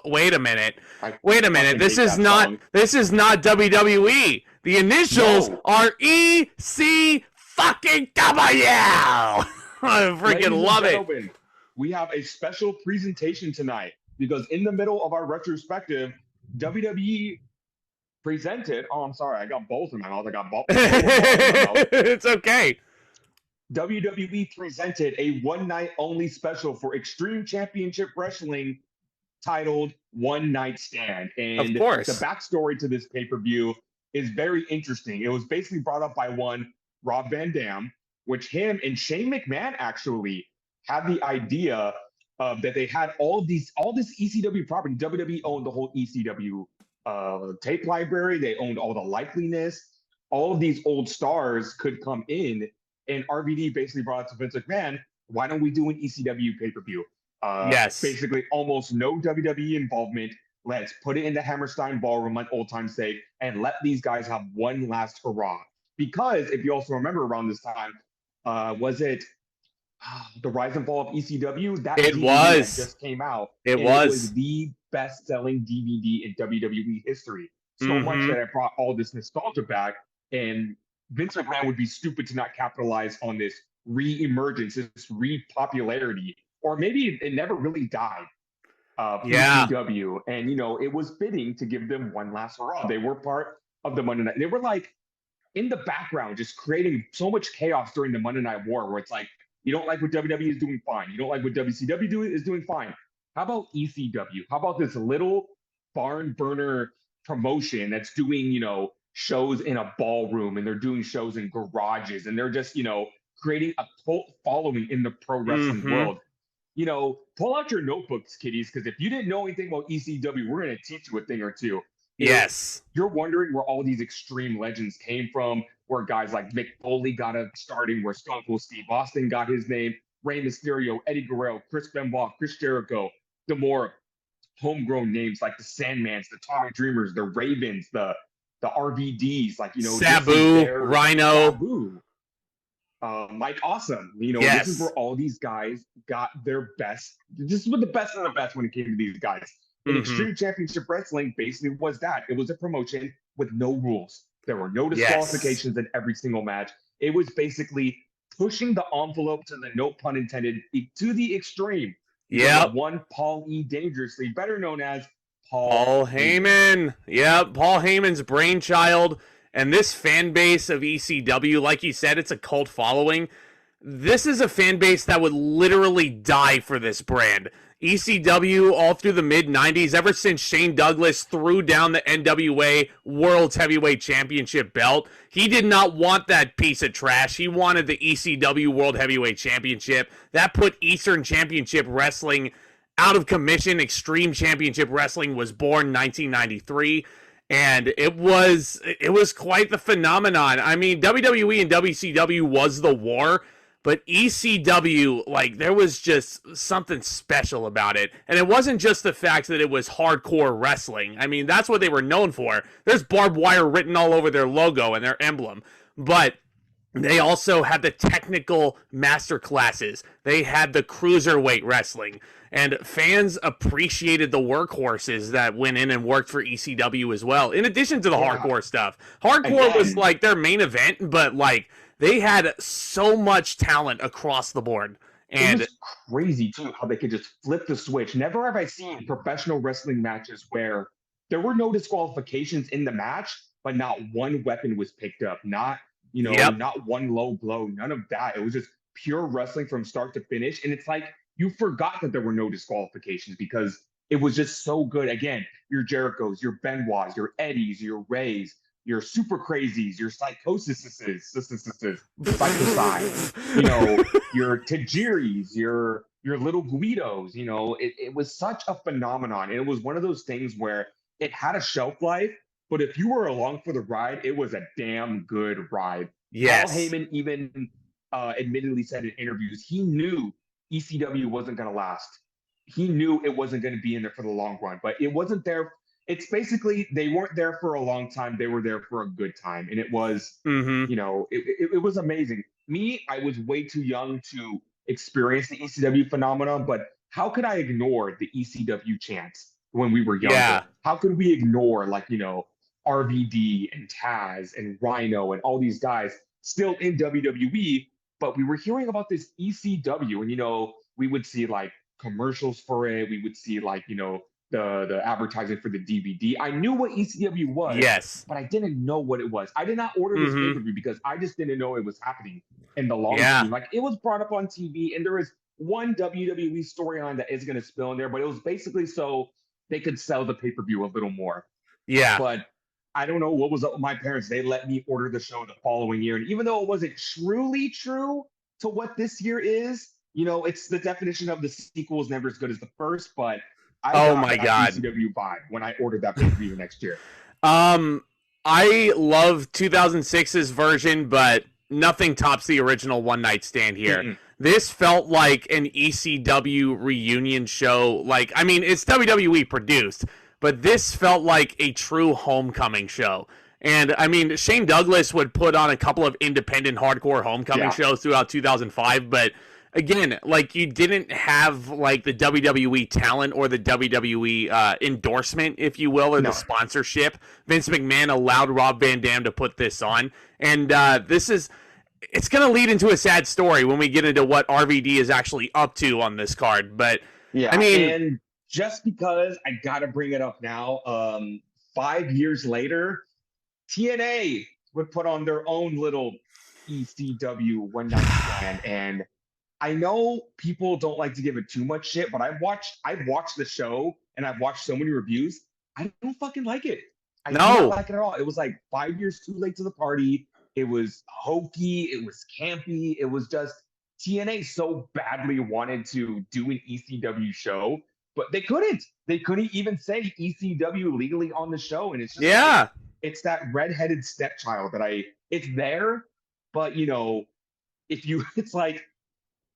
Wait a minute. I Wait a minute. fucking hate that song. This is not WWE. The initials No. are EC fucking W. I Ladies freaking and love it. gentlemen, we have a special presentation tonight because in the middle of our retrospective, WWE presented. Oh, I'm sorry, I got balls in my mouth. I got balls in my mouth. It's okay. WWE presented a one-night only special for Extreme Championship Wrestling titled One Night Stand. And Of course. the backstory to this pay-per-view is very interesting. It was basically brought up by one Rob Van Dam, which him and Shane McMahon actually had the idea that they had all this ECW property. WWE owned the whole ECW tape library. They owned all the likeliness. All of these old stars could come in, and RVD basically brought it to Vince McMahon. Why don't we do an ECW pay-per-view? Yes. Basically, almost no WWE involvement. Let's put it in the Hammerstein Ballroom, like old time's sake, and let these guys have one last hurrah. Because if you also remember around this time, was it the Rise and Fall of ECW? That It DVD was. that just came out. It It was the best-selling DVD in WWE history. So much that it brought all this nostalgia back, and Vince McMahon would be stupid to not capitalize on this re-emergence, this re-popularity, or maybe it never really died. ECW, and it was fitting to give them one last hurrah. They were part of the Monday Night. They were like in the background, just creating so much chaos during the Monday Night War, where it's like, you don't like what WWE is doing, fine. You don't like what WCW is doing, fine. How about ECW? How about this little barn burner promotion that's doing, shows in a ballroom, and they're doing shows in garages, and they're just, creating a cult following in the pro wrestling world. Pull out your notebooks, kiddies, because if you didn't know anything about ECW, we're going to teach you a thing or two. Yes. You're wondering where all these extreme legends came from, where guys like Mick Foley got a starting, where Stone Cold Steve Austin got his name, Rey Mysterio, Eddie Guerrero, Chris Benoit, Chris Jericho, the more homegrown names like the Sandmans, the Tommy Dreamers, the Ravens, the RVDs, like, Sabu, Rhyno. Sabu. Mike Awesome, Yes. This is where all these guys got their best. This was the best of the best when it came to these guys. And Extreme Championship Wrestling basically was that. It was a promotion with no rules. There were no disqualifications in every single match. It was basically pushing the envelope to the, no pun intended, to the extreme. Yeah. One Paul E. Dangerously, better known as Paul Heyman. Yeah, Paul Heyman's brainchild. And this fan base of ECW, like you said, it's a cult following. This is a fan base that would literally die for this brand. ECW all through the mid-90s, ever since Shane Douglas threw down the NWA World's Heavyweight Championship belt, he did not want that piece of trash. He wanted the ECW World Heavyweight Championship. That put Eastern Championship Wrestling out of commission. Extreme Championship Wrestling was born 1993. And it was quite the phenomenon. I mean, WWE and WCW was the war, but ECW, like, there was just something special about it. And it wasn't just the fact that it was hardcore wrestling. I mean, that's what they were known for. There's barbed wire written all over their logo and their emblem. But they also had the technical master classes. They had the cruiserweight wrestling. And fans appreciated the workhorses that went in and worked for ECW as well, in addition to the hardcore stuff. Hardcore was like their main event, but like they had so much talent across the board. And it was crazy too how they could just flip the switch. Never have I seen professional wrestling matches where there were no disqualifications in the match, but not one weapon was picked up. Not not one low blow, none of that. It was just pure wrestling from start to finish. And it's like, you forgot that there were no disqualifications because it was just so good. Again, your Jerichos, your Benoits, your Eddies, your Rays, your Super Crazies, your Psicosises, your Tajiris, your little Guidos. It was such a phenomenon. And it was one of those things where it had a shelf life, but if you were along for the ride, it was a damn good ride. Yes. Paul Heyman even admittedly said in interviews, he knew ECW wasn't going to last. He knew it wasn't going to be in there for the long run, but it wasn't there. It's basically, they weren't there for a long time. They were there for a good time. And it was, it was amazing. Me, I was way too young to experience the ECW phenomenon, but how could I ignore the ECW chants? when we were younger. Yeah. How could we ignore, like, RVD and Taz and Rhyno and all these guys still in WWE? But we were hearing about this ECW, and we would see like commercials for it. We would see like the advertising for the DVD. I knew what ECW was, Yes. but I didn't know what it was. I did not order this pay-per-view because I just didn't know it was happening in the long stream. Like, it was brought up on TV, and there was one WWE storyline that is going to spill in there, but it was basically so they could sell the pay-per-view a little more. Yeah. But I don't know what was up with my parents. They let me order the show the following year. And even though it wasn't truly true to what this year is, it's the definition of the sequel is never as good as the first, but I got that ECW vibe when I ordered that pay-per-view next year. I love 2006's version, but nothing tops the original One Night Stand here. Mm-mm. This felt like an ECW reunion show. Like, I mean, it's WWE produced, but this felt like a true homecoming show. And, I mean, Shane Douglas would put on a couple of independent hardcore homecoming shows throughout 2005, but again, like, you didn't have, like, the WWE talent or the WWE endorsement, if you will, or the sponsorship. Vince McMahon allowed Rob Van Dam to put this on. And it's going to lead into a sad story when we get into what RVD is actually up to on this card. But, I mean... And just because I got to bring it up now, 5 years later, TNA would put on their own little ECW One Night Stand, and I know people don't like to give it too much shit, but I've watched the show and I've watched so many reviews. I don't fucking like it. I don't like it at all. It was like 5 years too late to the party. It was hokey. It was campy. It was just TNA so badly wanted to do an ECW show, but they couldn't. They couldn't even say ECW legally on the show, and it's just it's that redheaded stepchild that it's there, but it's like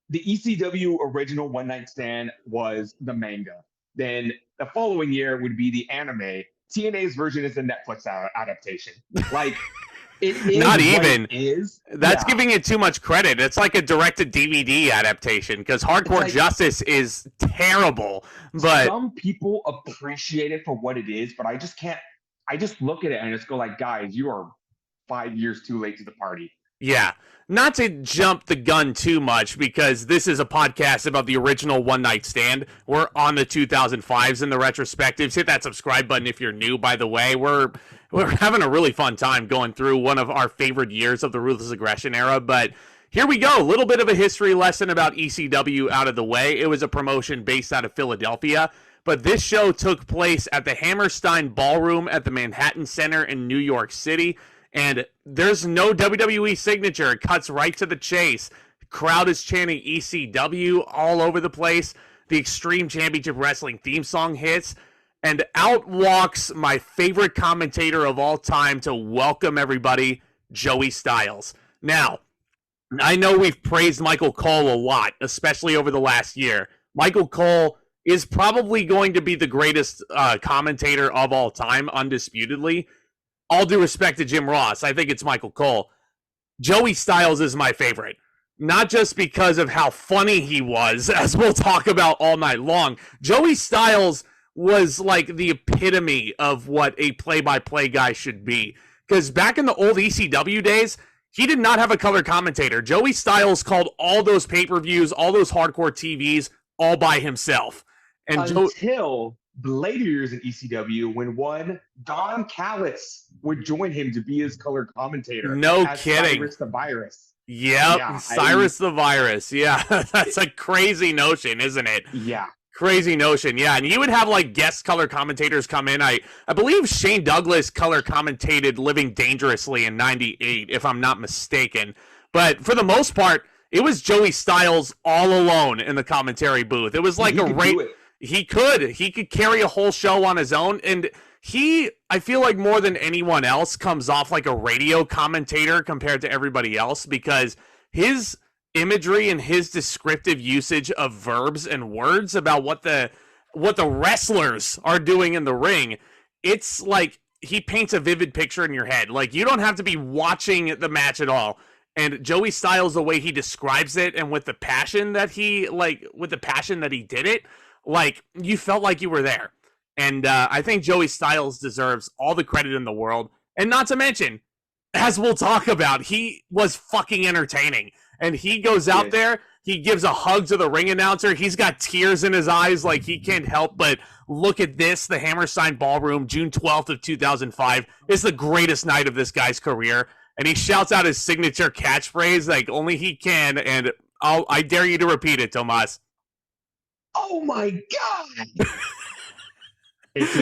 the ECW original One Night Stand was the manga. Then the following year would be the anime. TNA's version is the Netflix adaptation. Like, it is not even. It is. That's giving it too much credit. It's like a direct-to-DVD adaptation because Hardcore Justice is terrible. But some people appreciate it for what it is, but I just can't. I just look at it and just go like, guys, you are 5 years too late to the party. Yeah. Not to jump the gun too much, because this is a podcast about the original One Night Stand. We're on the 2005s and the retrospectives. Hit that subscribe button if you're new, by the way. We're having a really fun time going through one of our favorite years of the Ruthless Aggression era. But here we go. A little bit of a history lesson about ECW out of the way. It was a promotion based out of Philadelphia. But this show took place at the Hammerstein Ballroom at the Manhattan Center in New York City. And there's no WWE signature. It cuts right to the chase. Crowd is chanting ECW all over the place. The Extreme Championship Wrestling theme song hits. And out walks my favorite commentator of all time to welcome everybody, Joey Styles. Now, I know we've praised Michael Cole a lot, especially over the last year. Michael Cole is probably going to be the greatest commentator of all time, undisputedly. All due respect to Jim Ross, I think it's Michael Cole. Joey Styles is my favorite. Not just because of how funny he was, as we'll talk about all night long. Joey Styles was like the epitome of what a play-by-play guy should be. Because back in the old ECW days, he did not have a color commentator. Joey Styles called all those pay-per-views, all those hardcore TVs, all by himself. And until the later years in ECW, when one Don Callis would join him to be his color commentator. No kidding. Cyrus the Virus. Yep, Cyrus the Virus. Yeah, that's a crazy notion, isn't it? Yeah. Crazy notion, yeah. And he would have like guest color commentators come in. I believe Shane Douglas color commentated Living Dangerously in '98, if I'm not mistaken. But for the most part, it was Joey Styles all alone in the commentary booth. It was like He could carry a whole show on his own, and I feel like more than anyone else comes off like a radio commentator compared to everybody else, because his imagery and his descriptive usage of verbs and words about what the wrestlers are doing in the ring, it's like he paints a vivid picture in your head. Like, you don't have to be watching the match at all. And Joey Styles, the way he describes it and with the passion that he did it, like, you felt like you were there. And I think Joey Styles deserves all the credit in the world. And not to mention, as we'll talk about, he was fucking entertaining. And he goes out there, he gives a hug to the ring announcer. He's got tears in his eyes, like he can't help but look at this. The Hammerstein Ballroom, June 12th of 2005. It's the greatest night of this guy's career. And he shouts out his signature catchphrase like only he can. And I dare you to repeat it, Tomas. Oh my God!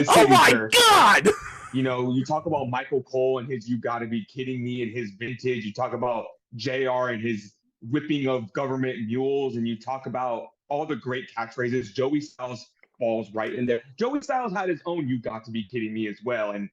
Oh my God! You know, you talk about Michael Cole and his "You Gotta Be Kidding Me" and his vintage. You talk about JR and his whipping of government mules, and you talk about all the great catchphrases. Joey Styles falls right in there. Joey Styles had his own "You Got to Be Kidding Me" as well. And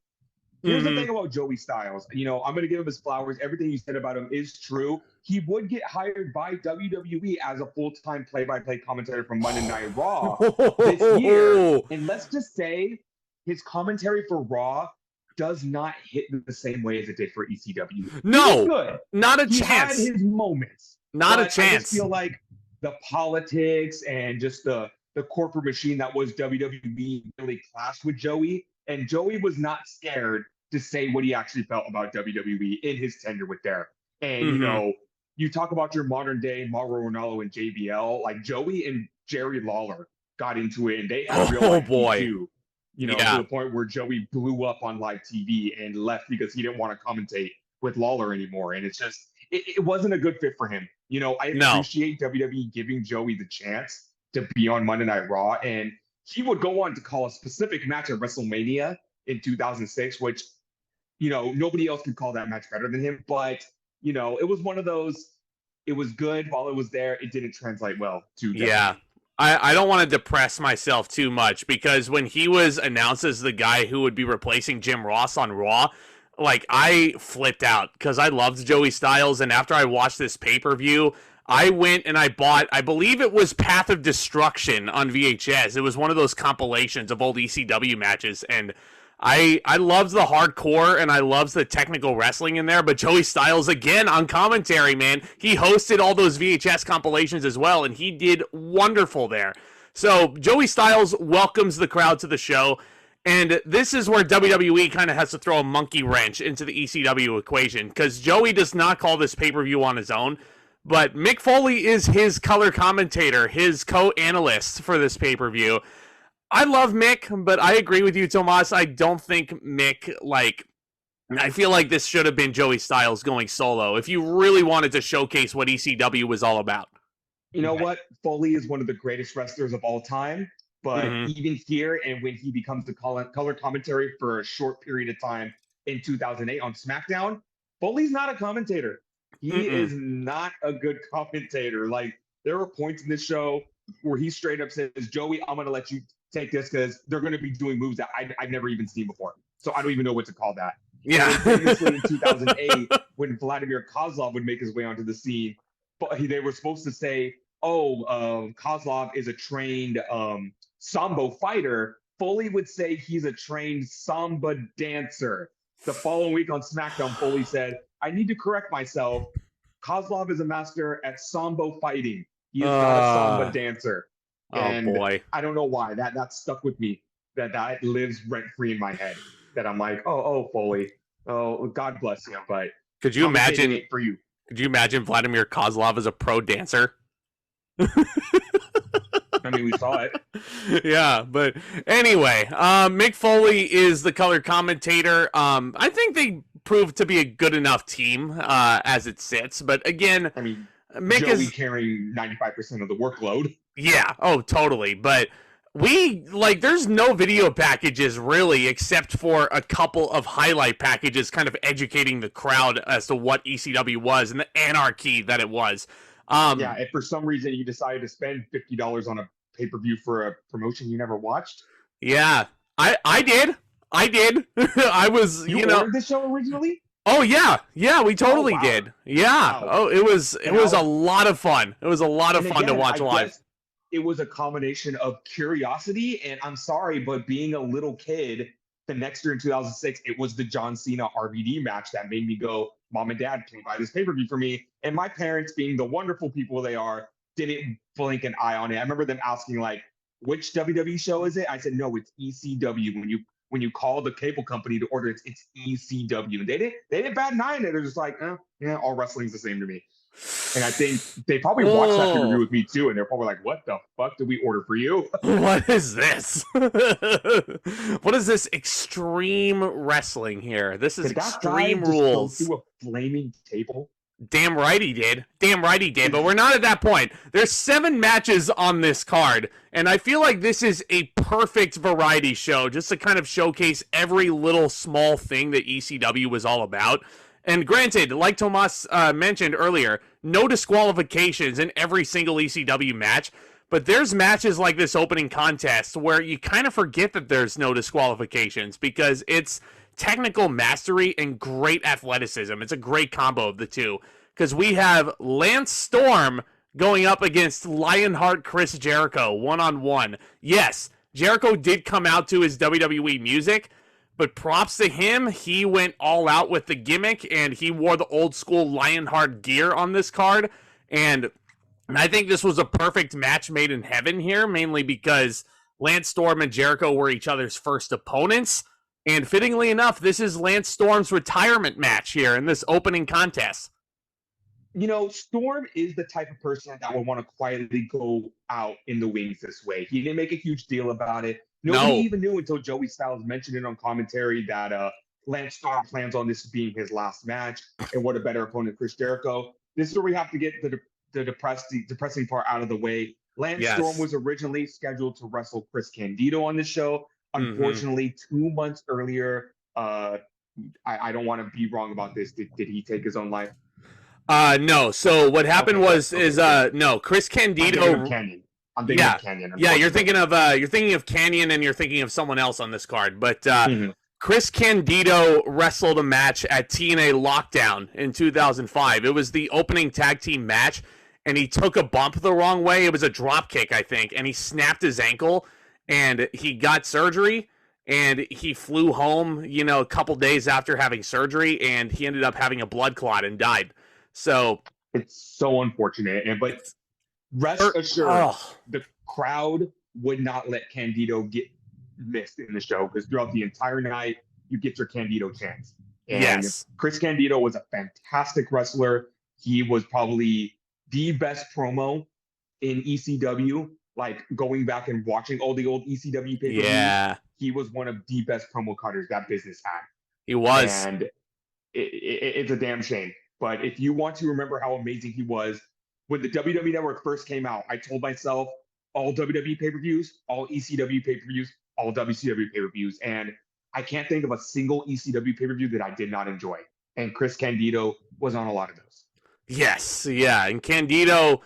here's the thing about Joey Styles. You know, I'm going to give him his flowers. Everything you said about him is true. He would get hired by WWE as a full-time play-by-play commentator from Monday Night Raw this year. And let's just say his commentary for Raw does not hit the same way as it did for ECW. No, good. Not a he chance. He had his moments. Not a chance. I just feel like the politics and just the corporate machine that was WWE really clashed with Joey. And Joey was not scared to say what he actually felt about WWE in his tenure with there. And, you know, you talk about your modern day Mauro Ranallo and JBL, like Joey and Jerry Lawler got into it and they had real life too. You know, to the point where Joey blew up on live TV and left because he didn't want to commentate with Lawler anymore. And it's just, it wasn't a good fit for him. You know, I appreciate WWE giving Joey the chance to be on Monday Night Raw. And he would go on to call a specific match at WrestleMania in 2006, which, you know, nobody else could call that match better than him. But, you know, it was one of those, it was good while it was there. It didn't translate well to WWE. Yeah. I don't want to depress myself too much because when he was announced as the guy who would be replacing Jim Ross on Raw, like I flipped out because I loved Joey Styles. And after I watched this pay-per-view, I went and I bought, I believe it was Path of Destruction on VHS. It was one of those compilations of old ECW matches. And I loved the hardcore and I loved the technical wrestling in there, but Joey Styles, again, on commentary, man, he hosted all those VHS compilations as well, and he did wonderful there. So Joey Styles welcomes the crowd to the show, and this is where WWE kind of has to throw a monkey wrench into the ECW equation, because Joey does not call this pay-per-view on his own, but Mick Foley is his color commentator, his co-analyst for this pay-per-view. I love Mick, but I agree with you, Tomas. I don't think Mick, I feel like this should have been Joey Styles going solo if you really wanted to showcase what ECW was all about. You know what? Foley is one of the greatest wrestlers of all time, but even here and when he becomes the color commentary for a short period of time in 2008 on SmackDown, Foley's not a commentator. He is not a good commentator. Like, there were points in this show where he straight up says, Joey, I'm going to let you take this because they're going to be doing moves that I've never even seen before. So I don't even know what to call that. Yeah. Famously in 2008, when Vladimir Kozlov would make his way onto the scene, but they were supposed to say, Kozlov is a trained Sambo fighter. Foley would say he's a trained Samba dancer. The following week on SmackDown, Foley said, I need to correct myself. Kozlov is a master at Sambo fighting. He is not a Samba dancer. And boy. I don't know why. That stuck with me. That lives rent-free in my head. That I'm like, Foley. Oh, God bless him. But could you imagine for you? Could you imagine Vladimir Kozlov as a pro dancer? I mean, we saw it. Yeah, but anyway, Mick Foley is the color commentator. I think they proved to be a good enough team as it sits. But again, I mean, Mick Joey is carrying 95% of the workload. Yeah, totally. But there's no video packages really, except for a couple of highlight packages kind of educating the crowd as to what ECW was and the anarchy that it was. Yeah, if for some reason you decided to spend $50 on a pay-per-view for a promotion you never watched. Yeah, I did. I was, you ordered this show originally? Oh yeah, we totally did. Yeah. Wow. It was a lot of fun. It was a lot of fun to watch live. It was a combination of curiosity and I'm sorry, but being a little kid, the next year in 2006, it was the John Cena RVD match that made me go, Mom and Dad, can you buy this pay-per-view for me? And my parents, being the wonderful people they are, didn't blink an eye on it. I remember them asking, like, which WWE show is it? I said, no, it's ECW. When you call the cable company to order, it's ECW. And they didn't bat an eye at it. They're just like, yeah, all wrestling's the same to me. And I think they probably watched that review with me too, and they're probably like, "What the fuck did we order for you?" What is this? What is this extreme wrestling here? This is extreme rules. Just go through a flaming table. Damn right he did. Damn right he did. But we're not at that point. There's 7 matches on this card, and I feel like this is a perfect variety show, just to kind of showcase every little small thing that ECW was all about. And granted, like Tomas mentioned earlier, no disqualifications in every single ECW match, but there's matches like this opening contest where you kind of forget that there's no disqualifications because it's technical mastery and great athleticism. It's a great combo of the two because we have Lance Storm going up against Lionheart Chris Jericho one-on-one. Yes, Jericho did come out to his WWE music, but props to him, he went all out with the gimmick, and he wore the old school Lionheart gear on this card, and I think this was a perfect match made in heaven here, mainly because Lance Storm and Jericho were each other's first opponents, and fittingly enough, this is Lance Storm's retirement match here in this opening contest. You know, Storm is the type of person that would want to quietly go out in the wings this way. He didn't make a huge deal about it. Nobody even knew until Joey Styles mentioned it on commentary that Lance Storm plans on this being his last match, and what a better opponent, Chris Jericho. This is where we have to get the depressing part out of the way. Lance Storm was originally scheduled to wrestle Chris Candido on the show. Unfortunately, 2 months earlier, I don't want to be wrong about this. Did he take his own life? No. So what happened no, Chris Candido. I'm thinking of Canyon. Yeah, you're thinking of Canyon, and you're thinking of someone else on this card. But Chris Candido wrestled a match at TNA Lockdown in 2005. It was the opening tag team match, and he took a bump the wrong way. It was a drop kick, I think, and he snapped his ankle, and he got surgery, and he flew home, a couple days after having surgery, and he ended up having a blood clot and died. So it's so unfortunate, but rest assured, the crowd would not let Candido get missed in the show because throughout the entire night, you get your Candido chance. And Chris Candido was a fantastic wrestler. He was probably the best promo in ECW. Like going back and watching all the old ECW pay-per-views, he was one of the best promo cutters that business had. He was. And it's a damn shame. But if you want to remember how amazing he was, when the WWE Network first came out, I told myself all WWE pay-per-views, all ECW pay-per-views, all WCW pay-per-views. And I can't think of a single ECW pay-per-view that I did not enjoy. And Chris Candido was on a lot of those. Yes, yeah. And Candido,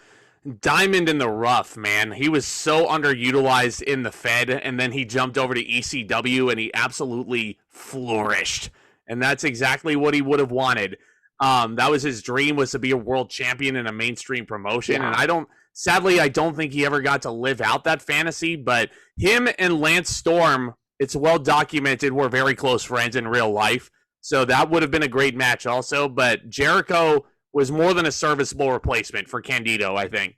diamond in the rough, man. He was so underutilized in the Fed, and then he jumped over to ECW, and he absolutely flourished. And that's exactly what he would have wanted. That was his dream, was to be a world champion in a mainstream promotion. And I don't think he ever got to live out that fantasy, but him and Lance Storm, it's well documented, were very close friends in real life. So that would have been a great match also, but Jericho was more than a serviceable replacement for Candido, I think.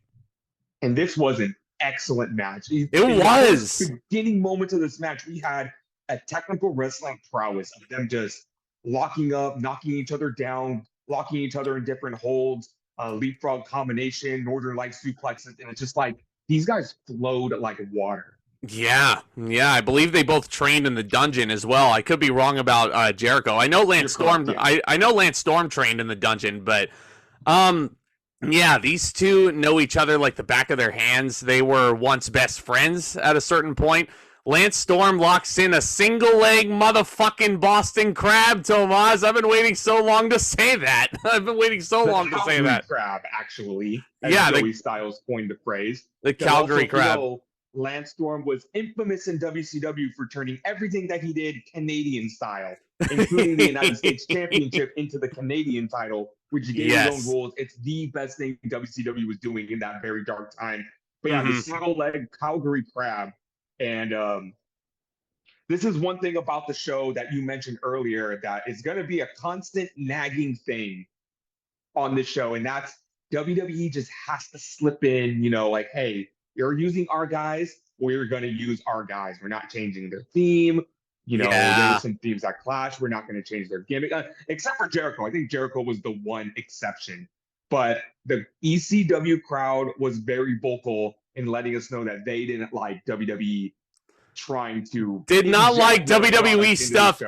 And this was an excellent match. It was. The beginning moments of this match, we had a technical wrestling prowess of them just locking up, knocking each other down, locking each other in different holds, leapfrog combination, northern light suplexes, and it's just like these guys flowed like water. Yeah, I believe they both trained in the dungeon as well. I could be wrong about Jericho. I know Lance Storm. Correct, I know Lance Storm trained in the dungeon, but these two know each other like the back of their hands. They were once best friends at a certain point. Lance Storm locks in a single leg motherfucking Boston Crab, Tomas. I've been waiting so long to say that. Crab, actually. Joey Styles coined the phrase. The Calgary Crab. Lance Storm was infamous in WCW for turning everything that he did Canadian style, including the United States Championship into the Canadian title, which he gave his own rules. It's the best thing WCW was doing in that very dark time. But the single leg Calgary Crab. And this is one thing about the show that you mentioned earlier that is going to be a constant nagging thing on this show. And that's WWE just has to slip in, like, hey, you're using our guys. we're going to use our guys. We're not changing their theme. There's some themes that clash. We're not going to change their gimmick, except for Jericho. I think Jericho was the one exception. But the ECW crowd was very vocal in letting us know that they didn't like WWE trying to... Did not like WWE stuff.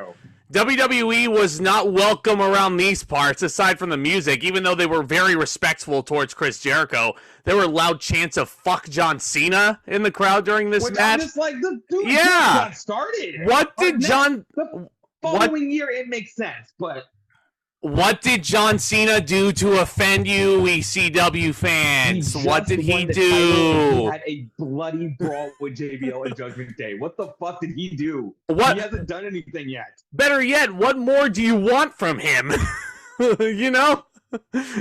WWE was not welcome around these parts, aside from the music, even though they were very respectful towards Chris Jericho. There were loud chants of "fuck John Cena" in the crowd during this match. I'm just like, the dude got started. What did John... The following year, it makes sense, but... What did John Cena do to offend you, ECW fans? What did he do? He had a bloody brawl with JBL and Judgment Day. What the fuck did he do? What? He hasn't done anything yet. Better yet, what more do you want from him?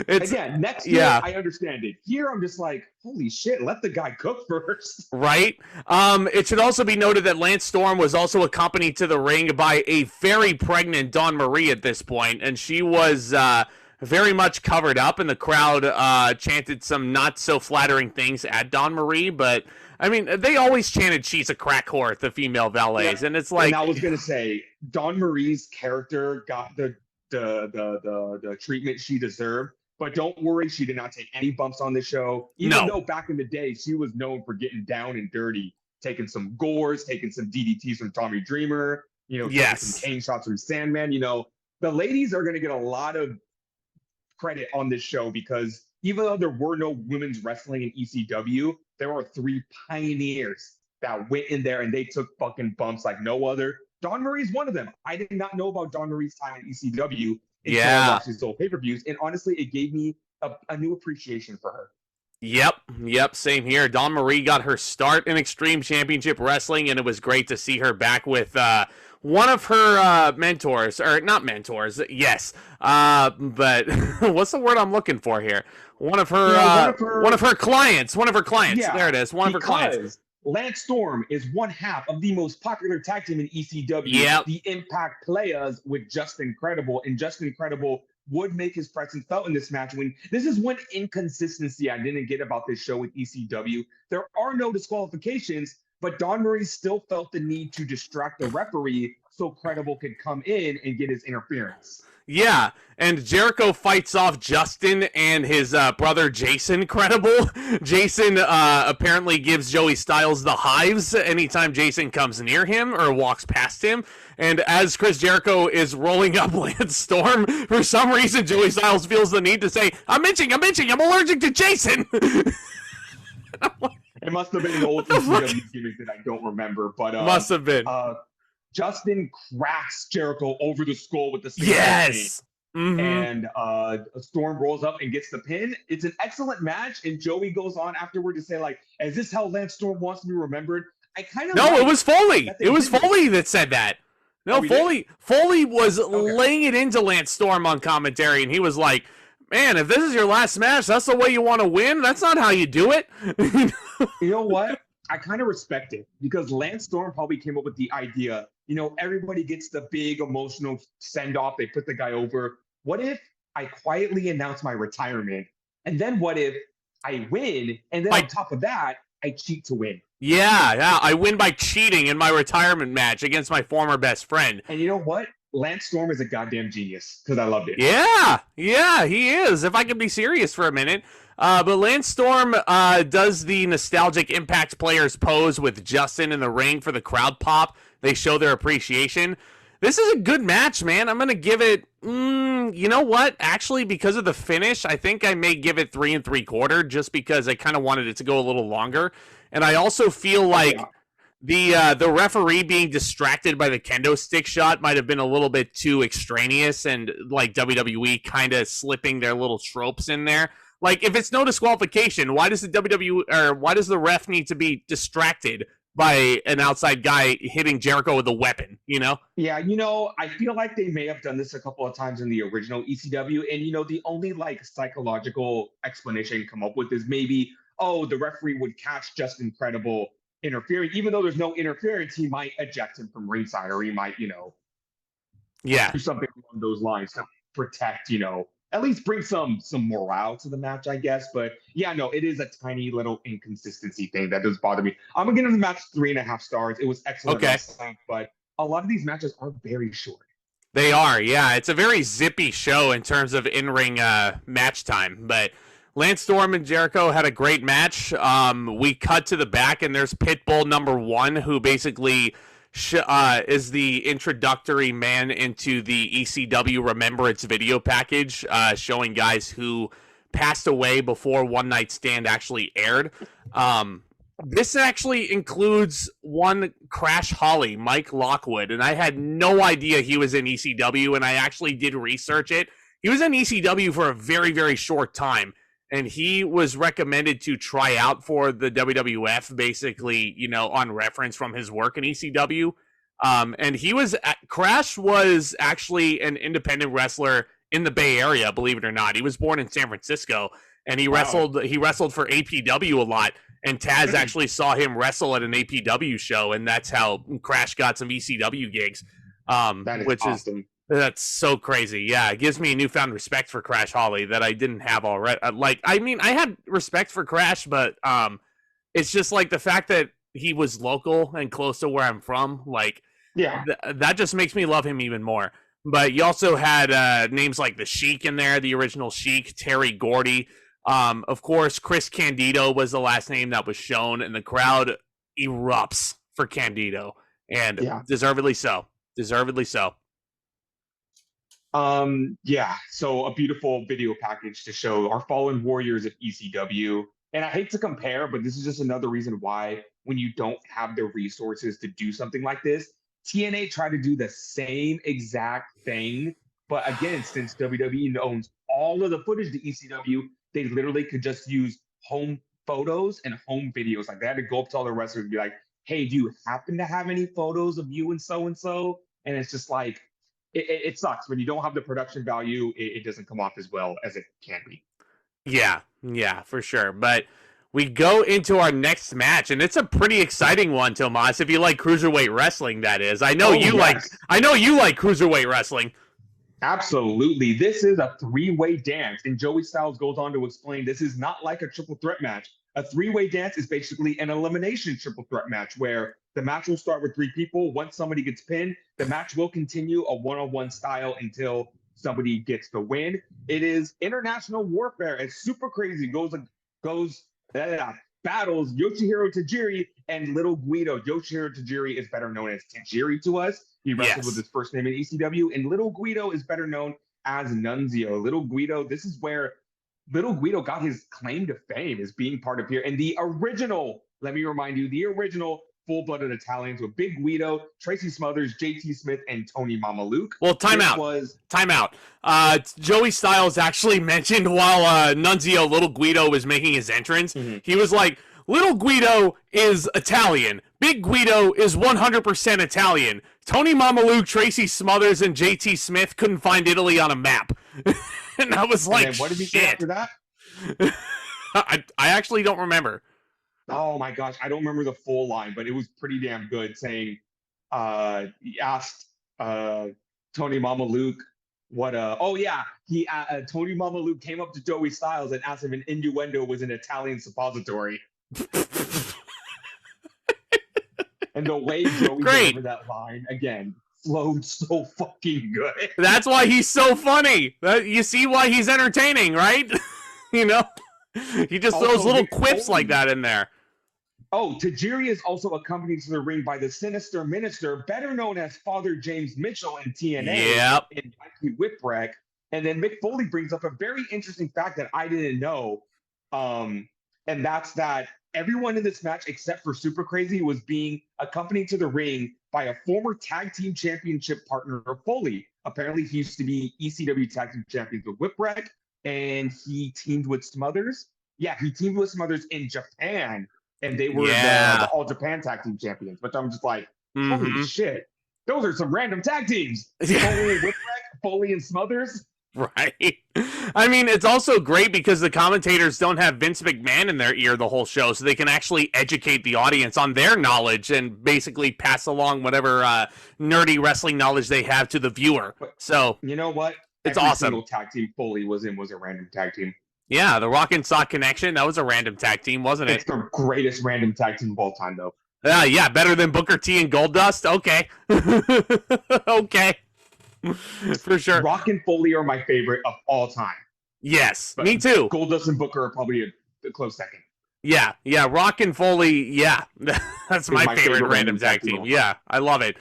Again, next year, I understand it. Here, I'm just like, holy shit, let the guy cook first. Right? It should also be noted that Lance Storm was also accompanied to the ring by a very pregnant Dawn Marie at this point, and she was very much covered up, and the crowd chanted some not-so-flattering things at Dawn Marie, but... I mean, they always chanted she's a crack whore at the female valets, and it's like... And I was going to say, Dawn Marie's character got the treatment she deserved. But don't worry, she did not take any bumps on the show. Even though back in the day, she was known for getting down and dirty, taking some gores, taking some DDTs from Tommy Dreamer, taking some cane shots from Sandman. The ladies are going to get a lot of credit on this show because even though there were no women's wrestling in ECW, there were 3 pioneers that went in there and they took fucking bumps like no other. Dawn Marie's one of them. I did not know about Dawn Marie's time in ECW until I watched these old pay-per-views, and honestly, it gave me a new appreciation for her. Yep, same here. Dawn Marie got her start in Extreme Championship Wrestling, and it was great to see her back with one of her mentors, or not mentors, yes, but what's the word I'm looking for here? One of her clients. Yeah, there it is. One of her clients. Lance Storm is one half of the most popular tag team in ECW, the Impact Players, with Justin Credible. And Justin Credible would make his presence felt in this match. This is one inconsistency I didn't get about this show with ECW. There are no disqualifications, but Dawn Marie still felt the need to distract the referee so Credible could come in and get his interference. Yeah, and Jericho fights off Justin and his brother Jason Credible. Jason apparently gives Joey Styles the hives anytime Jason comes near him or walks past him. And as Chris Jericho is rolling up Lance Storm, for some reason Joey Styles feels the need to say, I'm itching, I'm allergic to Jason. It must have been an old ECW gimmick that I don't remember, but must have been. Justin cracks Jericho over the skull with the yes. And Storm rolls up and gets the pin. It's an excellent match, and Joey goes on afterward to say, like, is this how Lance Storm wants to be remembered? I kind of it was Foley. It was Foley that said that. No, Foley was laying it into Lance Storm on commentary, and he was like, man, if this is your last match, that's the way you want to win? That's not how you do it. You know what? I kind of respect it because Lance Storm probably came up with the idea, everybody gets the big emotional send-off. They put the guy over. What if I quietly announce my retirement? And then what if I win? And then on top of that, I cheat to win. Yeah. I win by cheating in my retirement match against my former best friend. And you know what? Lance Storm is a goddamn genius because I loved it. Yeah, he is. If I could be serious for a minute. But Lance Storm does the nostalgic Impact Players pose with Justin in the ring for the crowd pop. They show their appreciation. This is a good match, man. I'm going to give it, you know what? Actually, because of the finish, I think I may give it 3 3/4 just because I kind of wanted it to go a little longer. And I also feel like the referee being distracted by the kendo stick shot might have been a little bit too extraneous and like WWE kind of slipping their little tropes in there. Like, if it's no disqualification, why does the ref need to be distracted by an outside guy hitting Jericho with a weapon, Yeah, I feel like they may have done this a couple of times in the original ECW, and, the only, psychological explanation come up with is maybe, the referee would catch Justin Credible interfering. Even though there's no interference, he might eject him from ringside, or he might, do something along those lines to protect, at least bring some morale to the match, I guess. But yeah, no, it is a tiny little inconsistency thing that does bother me. I'm gonna give the match 3.5 stars. It was excellent wrestling, but a lot of these matches are very short. They are, yeah. It's a very zippy show in terms of in-ring match time. But Lance Storm and Jericho had a great match. We cut to the back, and there's Pitbull #1, who basically is the introductory man into the ECW Remembrance video package, showing guys who passed away before One Night Stand actually aired. This actually includes one Crash Holly, Mike Lockwood, and I had no idea he was in ECW, and I actually did research it. He was in ECW for a very, very short time, and he was recommended to try out for the WWF, basically, you know, on reference from his work in ECW. And Crash was actually an independent wrestler in the Bay Area, believe it or not. He was born in San Francisco, and he wrestled for APW a lot. And Taz actually saw him wrestle at an APW show, and that's how Crash got some ECW gigs. Which awesome. That's so crazy. Yeah, it gives me a newfound respect for Crash Holly that I didn't have already. I had respect for Crash, but it's just like the fact that he was local and close to where I'm from. Like, yeah, that just makes me love him even more. But you also had names like the Sheik in there, the original Sheik, Terry Gordy. Of course, Chris Candido was the last name that was shown, and the crowd erupts for Candido, and deservedly so. Deservedly so. Yeah, so a beautiful video package to show our fallen warriors of ECW. And I hate to compare, but this is just another reason why when you don't have the resources to do something like this, TNA tried to do the same exact thing. But again, since WWE owns all of the footage to ECW, they literally could just use home photos and home videos. Like, they had to go up to all the wrestlers and be like, hey, do you happen to have any photos of you and so? And it's just like, it sucks when you don't have the production value. It doesn't come off as well as it can be. Yeah, for sure. But we go into our next match, and it's a pretty exciting one, Tomas. If you like cruiserweight wrestling, that is. I know you like cruiserweight wrestling. Absolutely. This is a three-way dance, and Joey Styles goes on to explain this is not like a triple threat match. A three-way dance is basically an elimination triple threat match where the match will start with 3 people. Once somebody gets pinned, the match will continue a one-on-one style until somebody gets the win. It is international warfare. It's super crazy. Battles Yoshihiro Tajiri and Little Guido. Yoshihiro Tajiri is better known as Tajiri to us. He wrestled with his first name in ECW, and Little Guido is better known as Nunzio. Little Guido, this is where Little Guido got his claim to fame, as being part of here. And the original, let me remind you, the original full-blooded Italians with Big Guido, Tracy Smothers, JT Smith, and Tony Mamaluke. Well, time out. Joey Styles actually mentioned while Nunzio Little Guido was making his entrance, he was like, Little Guido is Italian. Big Guido is 100% Italian. Tony Mamaluke, Tracy Smothers, and JT Smith couldn't find Italy on a map. And I was like, what did he say after that? I actually don't remember. Oh my gosh, I don't remember the full line, but it was pretty damn good, saying he asked Tony Mamaluke Tony Mamaluke came up to Joey Styles and asked him if an innuendo was an Italian suppository. And the way Joey delivered that line, again, flowed so fucking good. That's why he's so funny. You see why he's entertaining, right? You know? He just throws little quips like that in there. Oh, Tajiri is also accompanied to the ring by the Sinister Minister, better known as Father James Mitchell in TNA and Mikey Whipwreck. And then Mick Foley brings up a very interesting fact that I didn't know. And that's that everyone in this match, except for Super Crazy, was being accompanied to the ring by a former tag team championship partner of Foley. Apparently, he used to be ECW tag team champions with Whipwreck, and he teamed with Smothers. Yeah, he teamed with Smothers in Japan, and they were the All Japan tag team champions. But I'm just like, holy shit, those are some random tag teams. Foley and Whipwreck, Foley and Smothers. Right. I mean, it's also great because the commentators don't have Vince McMahon in their ear the whole show, so they can actually educate the audience on their knowledge and basically pass along whatever nerdy wrestling knowledge they have to the viewer. So, you know what? It's every awesome. single tag team Foley was in was a random tag team. Yeah, the Rock and Sock Connection, that was a random tag team, wasn't it? It's the greatest random tag team of all time, though. Yeah, better than Booker T and Goldust? Okay. Okay. For sure. Rock and Foley are my favorite of all time. Yes, But me too. Goldust and Booker are probably a close second. Yeah, Rock and Foley, yeah. That's my favorite random tag team. Yeah, I love it.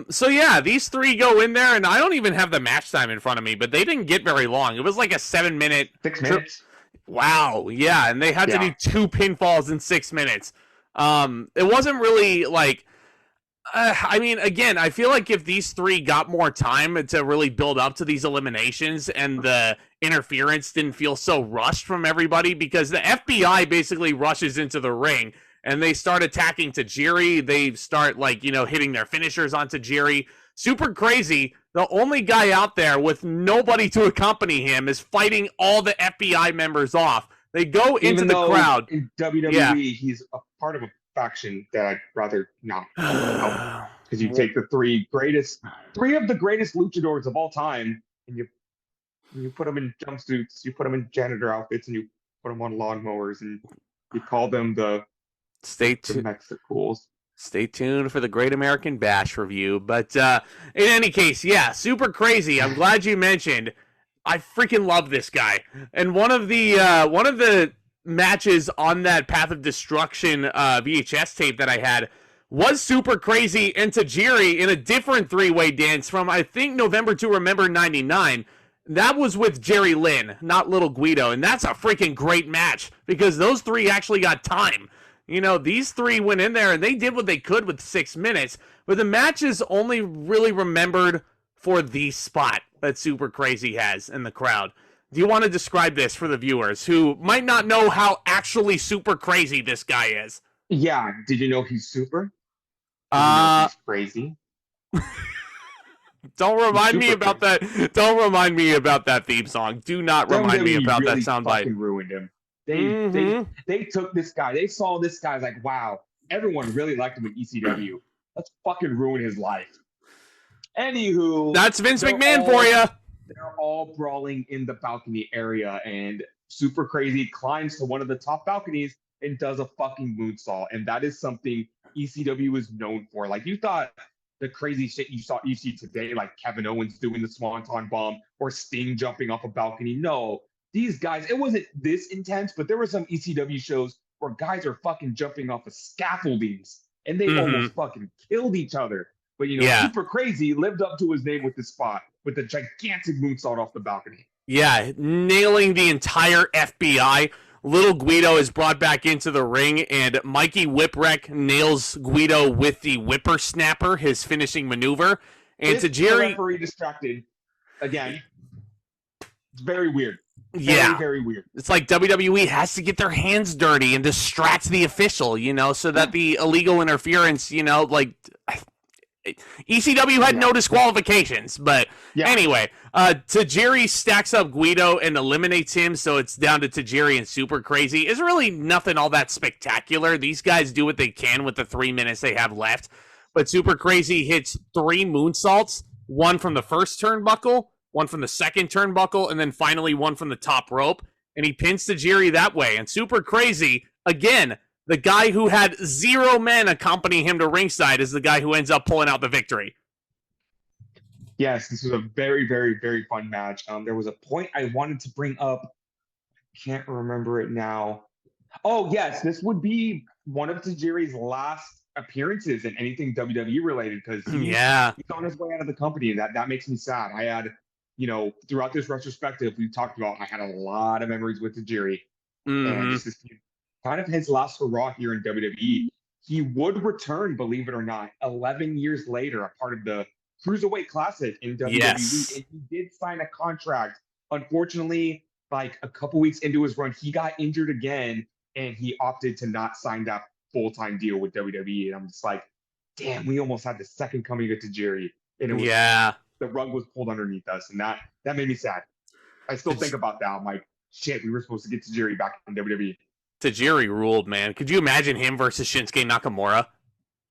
So yeah, these three go in there, and I don't even have the match time in front of me, but they didn't get very long. It was like a 7-minute... 6 minutes. Wow, yeah, and they had to do 2 pinfalls in 6 minutes. It wasn't really like... I mean, again, I feel like if these three got more time to really build up to these eliminations and the interference didn't feel so rushed from everybody, because the FBI basically rushes into the ring and they start attacking Tajiri. They start, like, you know, hitting their finishers on Tajiri. Super crazy. The only guy out there with nobody to accompany him is fighting all the FBI members off. They go into the crowd. In WWE, he's a part of a faction that I'd rather not, because you take the three of the greatest luchadors of all time, and you put them in jumpsuits, you put them in janitor outfits, and you put them on lawnmowers, and you call them the Mexicools. Stay tuned for the Great American Bash review. But in any case, yeah, super crazy. I'm glad you mentioned. I freaking love this guy. And one of the matches on that Path of Destruction VHS tape that I had was super crazy, and Tajiri in a different 3-way dance from, I think, November to Remember 99. That was with Jerry Lynn, not Little Guido, and that's a freaking great match because those three actually got time. You know, these three went in there and they did what they could with 6 minutes, but the match is only really remembered for the spot that Super Crazy has in the crowd. Do you want to describe this for the viewers who might not know how actually super crazy this guy is? Yeah, did you know he's super? He's crazy. Don't remind me about that. Don't remind me about that theme song. Do not remind me about that soundbite. Fucking ruined him. They took this guy. They saw this guy like, wow, everyone really liked him in ECW. Let's fucking ruin his life. Anywho, that's Vince McMahon for you. They're all brawling in the balcony area, and Super Crazy climbs to one of the top balconies and does a fucking moonsault, and that is something ECW is known for. Like, you thought the crazy shit you see today, like Kevin Owens doing the Swanton Bomb or Sting jumping off a balcony. No, these guys, it wasn't this intense, but there were some ECW shows where guys are fucking jumping off of scaffoldings and they almost fucking killed each other. But, you know, Super Crazy lived up to his name with this spot with a gigantic moonsault off the balcony. Yeah, nailing the entire FBI. Little Guido is brought back into the ring, and Mikey Whipwreck nails Guido with the whippersnapper, his finishing maneuver. And Tajiri, referee distracted again. It's very weird. Very weird. It's like WWE has to get their hands dirty and distract the official, you know, so that the illegal interference, you know, like ECW had no disqualifications, but anyway, Tajiri stacks up Guido and eliminates him, so it's down to Tajiri and Super Crazy. It's really nothing all that spectacular. These guys do what they can with the 3 minutes they have left, but Super Crazy hits 3 moonsaults, one from the first turnbuckle, one from the second turnbuckle, and then finally one from the top rope, and he pins Tajiri that way. And Super Crazy, again, the guy who had 0 men accompany him to ringside, is the guy who ends up pulling out the victory. Yes, this was a very, very, very fun match. There was a point I wanted to bring up. Can't remember it now. Oh, yes, this would be one of Tajiri's last appearances in anything WWE related, because he's on his way out of the company, and that makes me sad. I had, you know, throughout this retrospective we talked about, I had a lot of memories with Tajiri. And this is kind of his last hurrah here in WWE. He would return, believe it or not, 11 years later, a part of the Cruiserweight Classic in WWE, and he did sign a contract. Unfortunately, like a couple weeks into his run, he got injured again, and he opted to not sign that full-time deal with WWE. And I'm just like, damn, we almost had the second coming of Tajiri, and it was the rug was pulled underneath us, and that made me sad. I still think about that. I'm like, shit, we were supposed to get Tajiri back in WWE. Tajiri ruled, man. Could you imagine him versus Shinsuke Nakamura?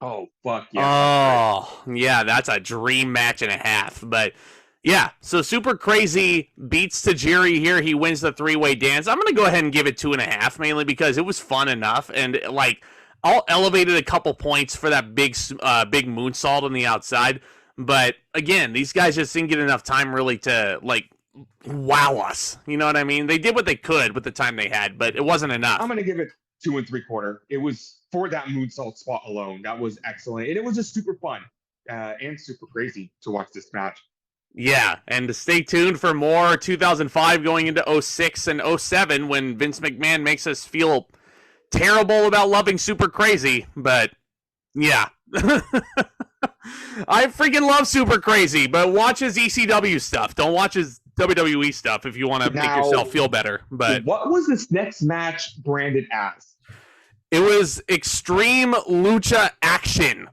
Oh, fuck yeah. Oh, yeah, that's a dream match and a half. But Yeah, so Super Crazy beats Tajiri here. He wins the three-way dance. I'm going to go ahead and give it 2.5, mainly because it was fun enough. And, like, I'll elevate it a couple points for that big moonsault on the outside. But, again, these guys just didn't get enough time really to, like, wow us. You know what I mean? They did what they could with the time they had, but it wasn't enough. I'm going to give it 2 3/4. It was for that moonsault spot alone. That was excellent. And it was just super fun and super crazy to watch this match. Yeah, and stay tuned for more 2005 going into 06 and 07 when Vince McMahon makes us feel terrible about loving Super Crazy, but yeah. I freaking love Super Crazy, but watch his ECW stuff. Don't watch his WWE stuff if you want to make yourself feel better. But what was this next match branded as? It was Extreme Lucha Action,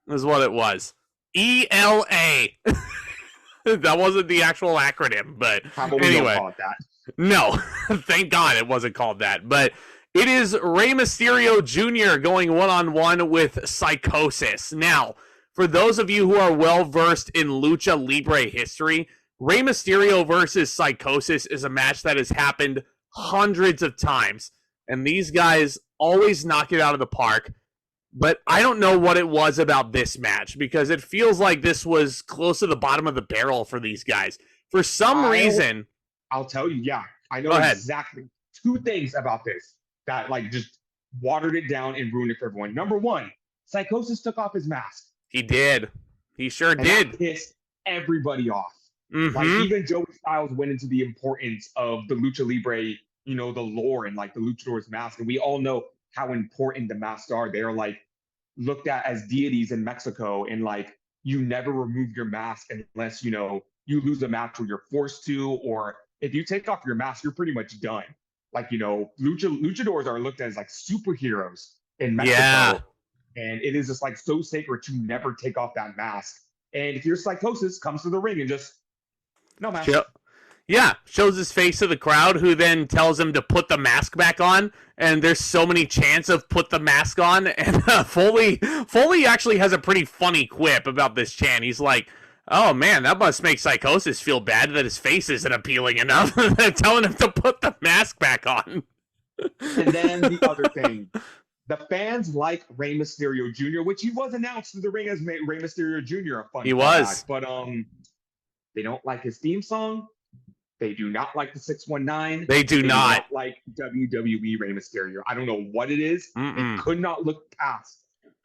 is what it was. ELA. That wasn't the actual acronym, but anyway. Call it that? No, thank God it wasn't called that. But it is Rey Mysterio Jr. going one-on-one with Psicosis. Now, for those of you who are well-versed in Lucha Libre history, Rey Mysterio versus Psicosis is a match that has happened hundreds of times. And these guys always knock it out of the park. But I don't know what it was about this match, because it feels like this was close to the bottom of the barrel for these guys. For some reason... I'll tell you, yeah. I know exactly 2 things about this that, like, just watered it down and ruined it for everyone. Number 1, Psicosis took off his mask. He did. He sure did. That pissed everybody off. Mm-hmm. Like, even Joey Styles went into the importance of the Lucha Libre, you know, the lore and, like, the luchador's mask. And we all know how important the masks are. They're, like, looked at as deities in Mexico, and, like, you never remove your mask unless, you know, you lose a match where you're forced to, or if you take off your mask, you're pretty much done. Like, you know, luchadors are looked at as like superheroes in Mexico. Yeah. And it is just like so sacred to never take off that mask. And if your Psicosis comes to the ring and just, no mask. Yeah, shows his face to the crowd, who then tells him to put the mask back on. And there's so many chants of put the mask on. And Foley actually has a pretty funny quip about this chant. He's like, oh man, that must make Psicosis feel bad that his face isn't appealing enough. They're telling him to put the mask back on. And then the other thing, the fans like Rey Mysterio Jr., which he was announced in the ring as Rey Mysterio Jr. A fun he was, but they don't like his theme song. They do not like the 619. They do not like WWE Rey Mysterio. I don't know what it is. They could not look past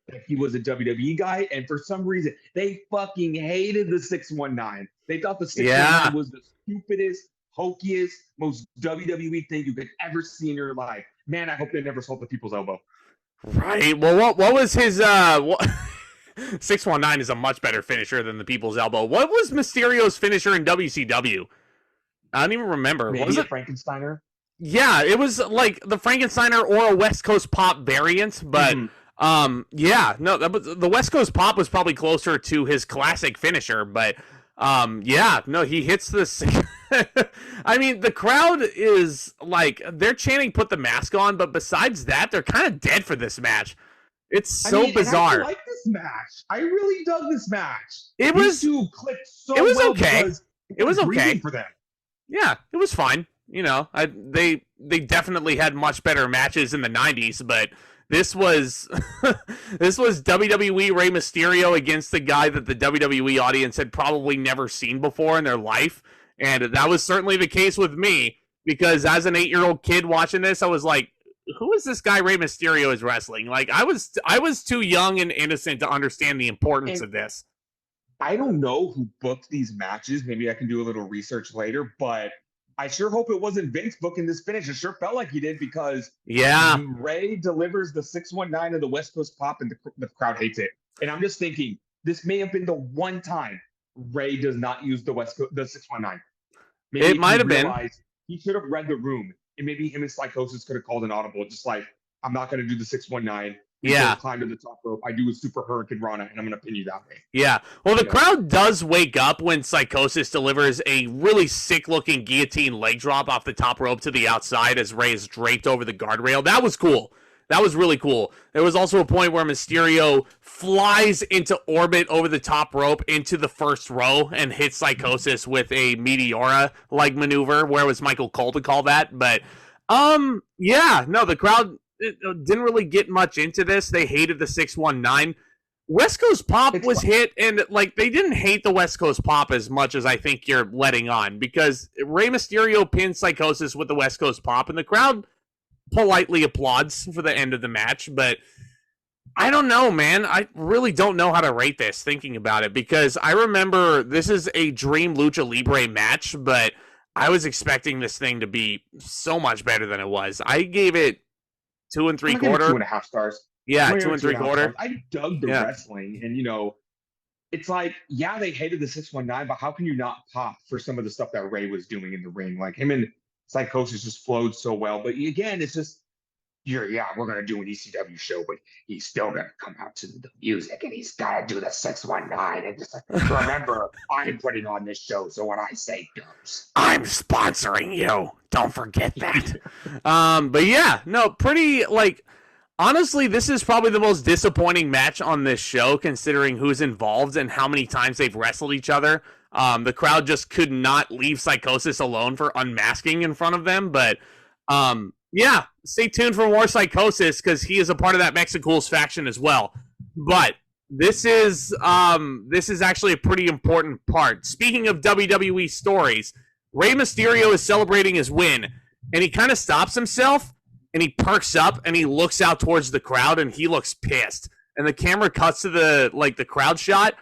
that he was a WWE guy, and for some reason, they fucking hated the 619. They thought the 619 was the stupidest, hokiest, most WWE thing you could ever see in your life. Man, I hope they never sold the people's elbow. Right. Well, what was his 619 is a much better finisher than the people's elbow. What was Mysterio's finisher in WCW? I don't even remember. Maybe what was it? Frankensteiner? Yeah, it was like the Frankensteiner or a West Coast Pop variant, but yeah, no, the West Coast Pop was probably closer to his classic finisher, but yeah, no, he hits this. I mean, the crowd is like, they're chanting "put the mask on," but besides that, they're kind of dead for this match. It's so bizarre. I like this match. I really dug this match. These two clicked so well. Okay. It was okay for them. Yeah, it was fine. You know, they definitely had much better matches in the 90s, but this was this was WWE Rey Mysterio against the guy that the WWE audience had probably never seen before in their life, and that was certainly the case with me, because as an 8-year-old kid watching this, I was like, who is this guy Rey Mysterio is wrestling? Like, I was too young and innocent to understand the importance of this. I don't know who booked these matches. Maybe I can do a little research later, but I sure hope it wasn't Vince booking this finish. It sure felt like he did, because Rey delivers the 619 of the West Coast Pop, and the crowd hates it. And I'm just thinking, this may have been the one time Rey does not use the 619. Maybe it might have been. He should have read the room, and maybe him and Psicosis could have called an audible, just like, I'm not going to do the 619. Yeah. Climb to the top rope. I do a super Hurricane Rana, and I'm going to pin you that way. Yeah. Well, the crowd does wake up when Psicosis delivers a really sick-looking guillotine leg drop off the top rope to the outside as Rey is draped over the guardrail. That was cool. That was really cool. There was also a point where Mysterio flies into orbit over the top rope into the first row and hits Psicosis with a Meteora-like maneuver. Where was Michael Cole to call that? But, yeah, no, the crowd didn't really get much into this. They hated the 619. West Coast Pop was hit, and like they didn't hate the West Coast Pop as much as I think you're letting on, because Rey Mysterio pins Psicosis with the West Coast Pop, and the crowd politely applauds for the end of the match. But I don't know, man. I really don't know how to rate this thinking about it, because I remember this is a Dream Lucha Libre match, but I was expecting this thing to be so much better than it was. I gave it 2 3/4. 2.5 stars. Yeah, 2 3/4. I dug the wrestling, and it's like, yeah, they hated the 619, but how can you not pop for some of the stuff that Rey was doing in the ring? Like him and Psicosis just flowed so well. But again, it's just, we're gonna do an ECW show, but he's still gonna come out to the music, and he's gotta do the 619, and just remember, I'm putting on this show, so what I say goes. I'm sponsoring you. Don't forget that. But yeah, no, pretty like. Honestly, this is probably the most disappointing match on this show, considering who's involved and how many times they've wrestled each other. The crowd just could not leave Psicosis alone for unmasking in front of them. But yeah, stay tuned for more Psicosis, because he is a part of that Mexicools faction as well. But this is actually a pretty important part. Speaking of WWE stories, Rey Mysterio is celebrating his win, and he kind of stops himself. And he perks up and he looks out towards the crowd and he looks pissed. And the camera cuts to the crowd shot.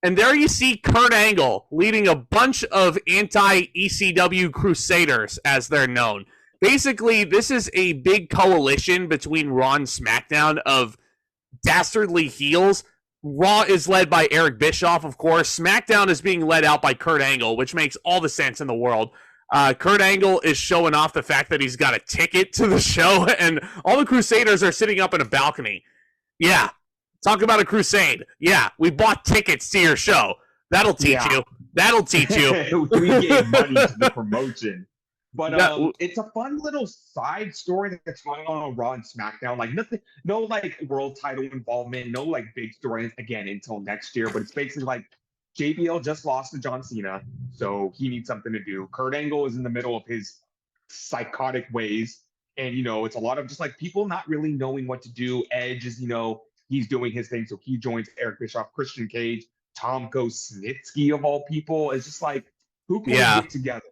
And there you see Kurt Angle leading a bunch of anti-ECW Crusaders, as they're known. Basically, this is a big coalition between Raw and SmackDown of dastardly heels. Raw is led by Eric Bischoff, of course. SmackDown is being led out by Kurt Angle, which makes all the sense in the world. Kurt Angle is showing off the fact that he's got a ticket to the show, and all the Crusaders are sitting up in a balcony. Yeah, talk about a crusade. Yeah, we bought tickets to your show. That'll teach you. That'll teach you. We gave money to the promotion. But it's a fun little side story that's going on Raw and SmackDown. Like nothing, no like world title involvement, no like big story again until next year. But it's basically like JBL just lost to John Cena, so he needs something to do. Kurt Angle is in the middle of his psychotic ways, and it's a lot of just like people not really knowing what to do. Edge is, he's doing his thing, so he joins Eric Bischoff, Christian Cage, Tom Snitsky of all people. It's just like, who can we get together?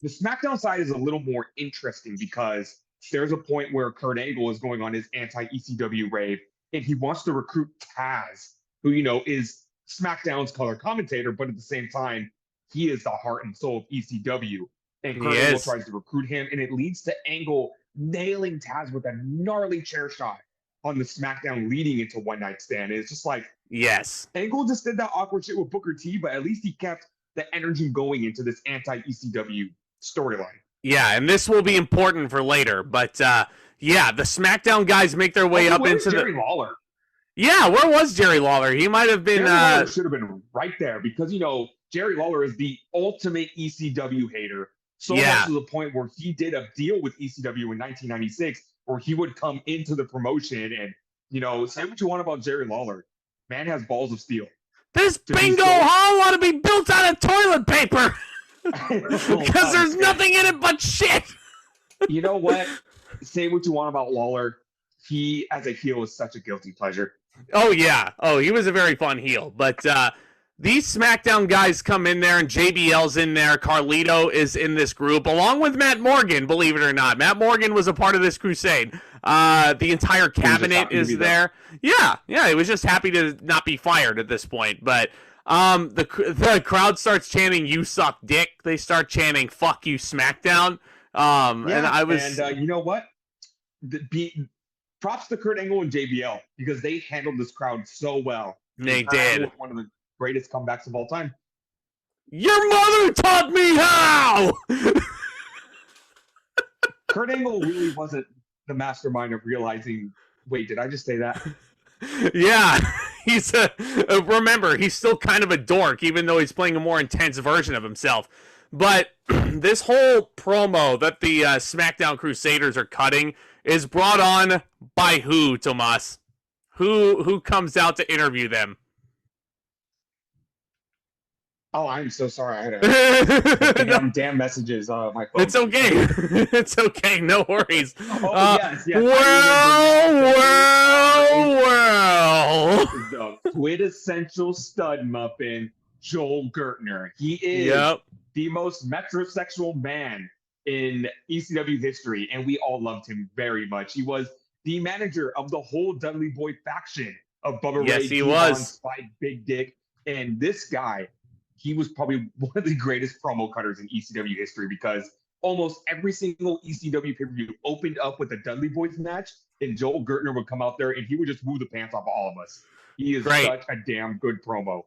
The SmackDown side is a little more interesting, because there's a point where Kurt Angle is going on his anti-ECW rave, and he wants to recruit Taz, who is SmackDown's color commentator, but at the same time, he is the heart and soul of ECW. And Kurt Angle tries to recruit him, and it leads to Angle nailing Taz with a gnarly chair shot on the SmackDown leading into One Night Stand. And it's just like, Angle just did that awkward shit with Booker T, but at least he kept the energy going into this anti-ECW storyline. Yeah, and this will be important for later. But the SmackDown guys make their way up into Jerry Lawler. Yeah, where was Jerry Lawler? He might have been. Jerry Lawler should have been right there, because Jerry Lawler is the ultimate ECW hater. So much to the point where he did a deal with ECW in 1996, where he would come into the promotion and say what you want about Jerry Lawler. Man has balls of steel. This bingo hall ought to be built out of toilet paper, because there's nothing in it but shit. You know what? Say what you want about Lawler. He, as a heel, is such a guilty pleasure. Oh, yeah. Oh, he was a very fun heel. But these SmackDown guys come in there, and JBL's in there. Carlito is in this group, along with Matt Morgan, believe it or not. Matt Morgan was a part of this crusade. The entire cabinet is there. Yeah, he was just happy to not be fired at this point. But the crowd starts chanting, "You suck dick." They start chanting, "Fuck you, SmackDown." And I was... And you know what? Props to Kurt Angle and JBL, because they handled this crowd so well. They did. One of the greatest comebacks of all time. Your mother taught me how! Kurt Angle really wasn't the mastermind of realizing, wait, did I just say that? Yeah. He's remember, he's still kind of a dork, even though he's playing a more intense version of himself. But this whole promo that the SmackDown Crusaders are cutting is brought on by who, Tomas? Who comes out to interview them? Oh, I'm so sorry. I had a damn messages on my phone. It's okay. It's okay. No worries. Yes. Well. The quintessential stud muffin, Joel Gertner. He is the most metrosexual man in ECW history, and we all loved him very much. He was the manager of the whole Dudley Boy faction of Bubba Ray, he was. Spike, Big Dick, and this guy. He was probably one of the greatest promo cutters in ECW history because almost every single ECW pay-per-view opened up with a Dudley Boys match, and Joel Gertner would come out there and he would just move the pants off of all of us. He is such a damn good promo.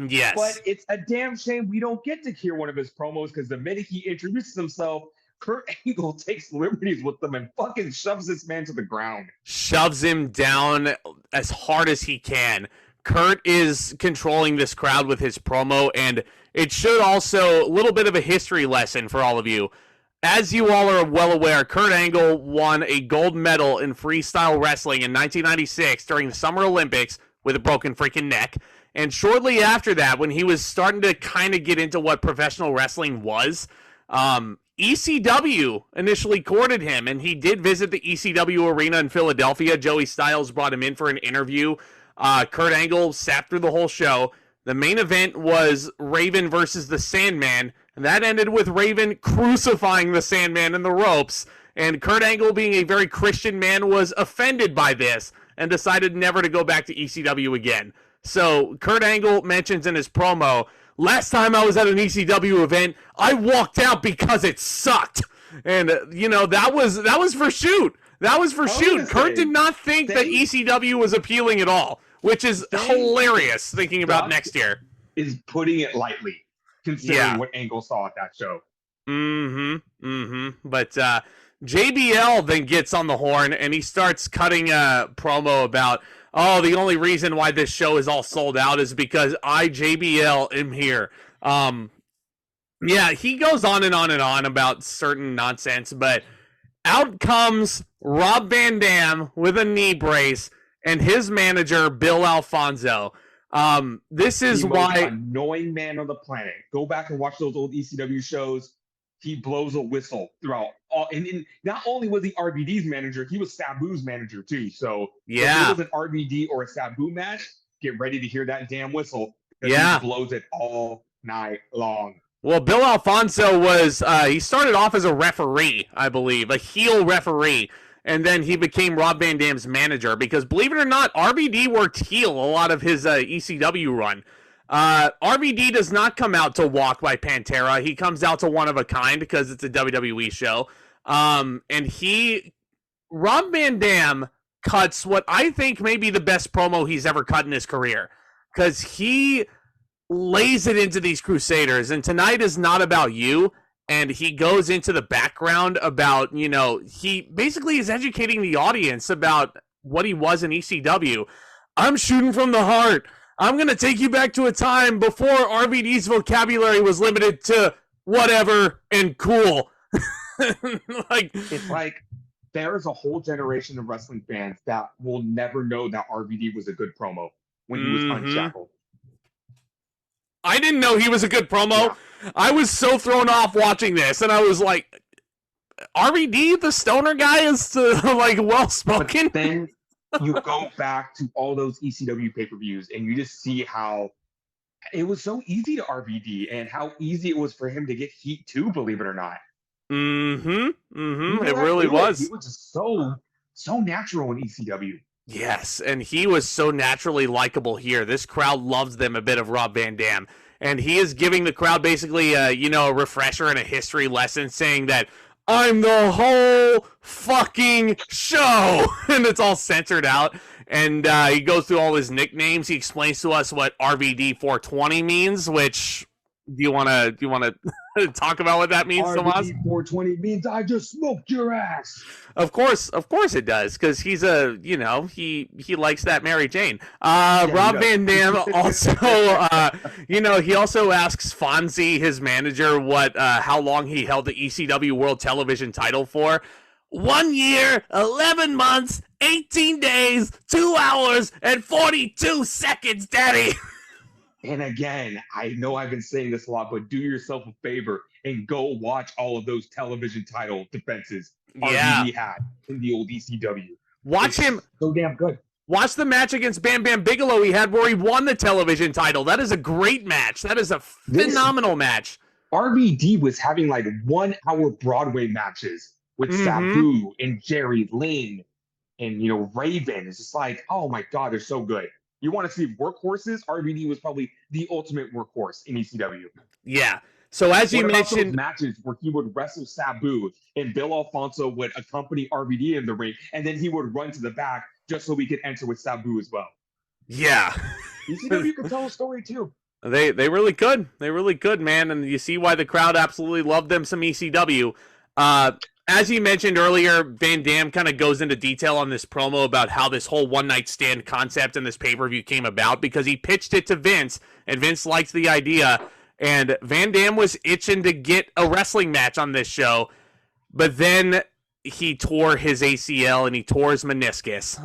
Yes. But it's a damn shame we don't get to hear one of his promos because the minute he introduces himself, Kurt Angle takes liberties with them and fucking shoves this man to the ground. Shoves him down as hard as he can. Kurt is controlling this crowd with his promo, and it should also, a little bit of a history lesson for all of you. As you all are well aware, Kurt Angle won a gold medal in freestyle wrestling in 1996 during the Summer Olympics with a broken freaking neck. And shortly after that, when he was starting to kind of get into what professional wrestling was, ECW initially courted him, and he did visit the ECW arena in Philadelphia. Joey Styles brought him in for an interview. Kurt Angle sat through the whole show. The main event was Raven versus the Sandman, and that ended with Raven crucifying the Sandman in the ropes, and Kurt Angle, being a very Christian man, was offended by this and decided never to go back to ECW again. So Kurt Angle mentions in his promo, last time I was at an ECW event, I walked out because it sucked. And, that was for shoot. That was for shoot. Kurt did not think that ECW was appealing at all, which is hilarious thinking about next year. Is putting it lightly, considering what Angle saw at that show. But JBL then gets on the horn, and he starts cutting a promo about, the only reason why this show is all sold out is because I, JBL, am here. He goes on and on and on about certain nonsense, but out comes Rob Van Dam with a knee brace and his manager, Bill Alfonso. This is the why... most annoying man on the planet. Go back and watch those old ECW shows. He blows a whistle throughout. And not only was he RVD's manager, he was Sabu's manager too. So if it was an RVD or a Sabu match, get ready to hear that damn whistle. He blows it all night long. Well, Bill Alfonso was, he started off as a referee, I believe, a heel referee, and then he became Rob Van Dam's manager because, believe it or not, RVD worked heel a lot of his ECW run. RVD does not come out to Walk by Pantera. He comes out to One of a Kind because it's a WWE show. And Rob Van Dam cuts what I think may be the best promo he's ever cut in his career because he lays it into these Crusaders, and tonight is not about you. And he goes into the background about, he basically is educating the audience about what he was in ECW. I'm shooting from the heart. I'm going to take you back to a time before RVD's vocabulary was limited to whatever and cool. It's like there's a whole generation of wrestling fans that will never know that RVD was a good promo when he was unshackled. I didn't know he was a good promo. Yeah. I was so thrown off watching this, and I was like, RVD, the stoner guy, is well-spoken? But then you go back to all those ECW pay-per-views, and you just see how it was so easy to RVD, and how easy it was for him to get heat too, believe it or not. It really was. He was just so natural in ECW. Yes, and he was so naturally likable here. This crowd loves them a bit of Rob Van Dam. And he is giving the crowd basically a refresher and a history lesson, saying that I'm the whole fucking show. And it's all censored out. And he goes through all his nicknames. He explains to us what RVD 420 means, which do you want to Talk about what that means, Tomas. RVD 420 means I just smoked your ass. Of course it does, because he's he likes that Mary Jane. Rob Van Dam also, he also asks Fonzie, his manager, how long he held the ECW World Television title for. 1 year, 11 months, 18 days, 2 hours, and 42 seconds, Daddy. And again, I know I've been saying this a lot, but do yourself a favor and go watch all of those television title defenses RVD had in the old ECW. Watch him. So damn good. Watch the match against Bam Bam Bigelow he had where he won the television title. That is a great match. That is a phenomenal match. RVD was having like 1 hour Broadway matches with Sabu and Jerry Lynn and, Raven. It's just like, oh my God, they're so good. You want to see workhorses? RVD was probably the ultimate workhorse in ECW. Yeah. So as you mentioned, those matches where he would wrestle Sabu and Bill Alfonso would accompany RVD in the ring, and then he would run to the back just so we could enter with Sabu as well. Yeah. ECW could tell a story too. They really could. They really could, man. And you see why the crowd absolutely loved them some ECW. As you mentioned earlier, Van Dam kind of goes into detail on this promo about how this whole One Night Stand concept and this pay-per-view came about because he pitched it to Vince, and Vince liked the idea, and Van Dam was itching to get a wrestling match on this show, but then he tore his ACL and he tore his meniscus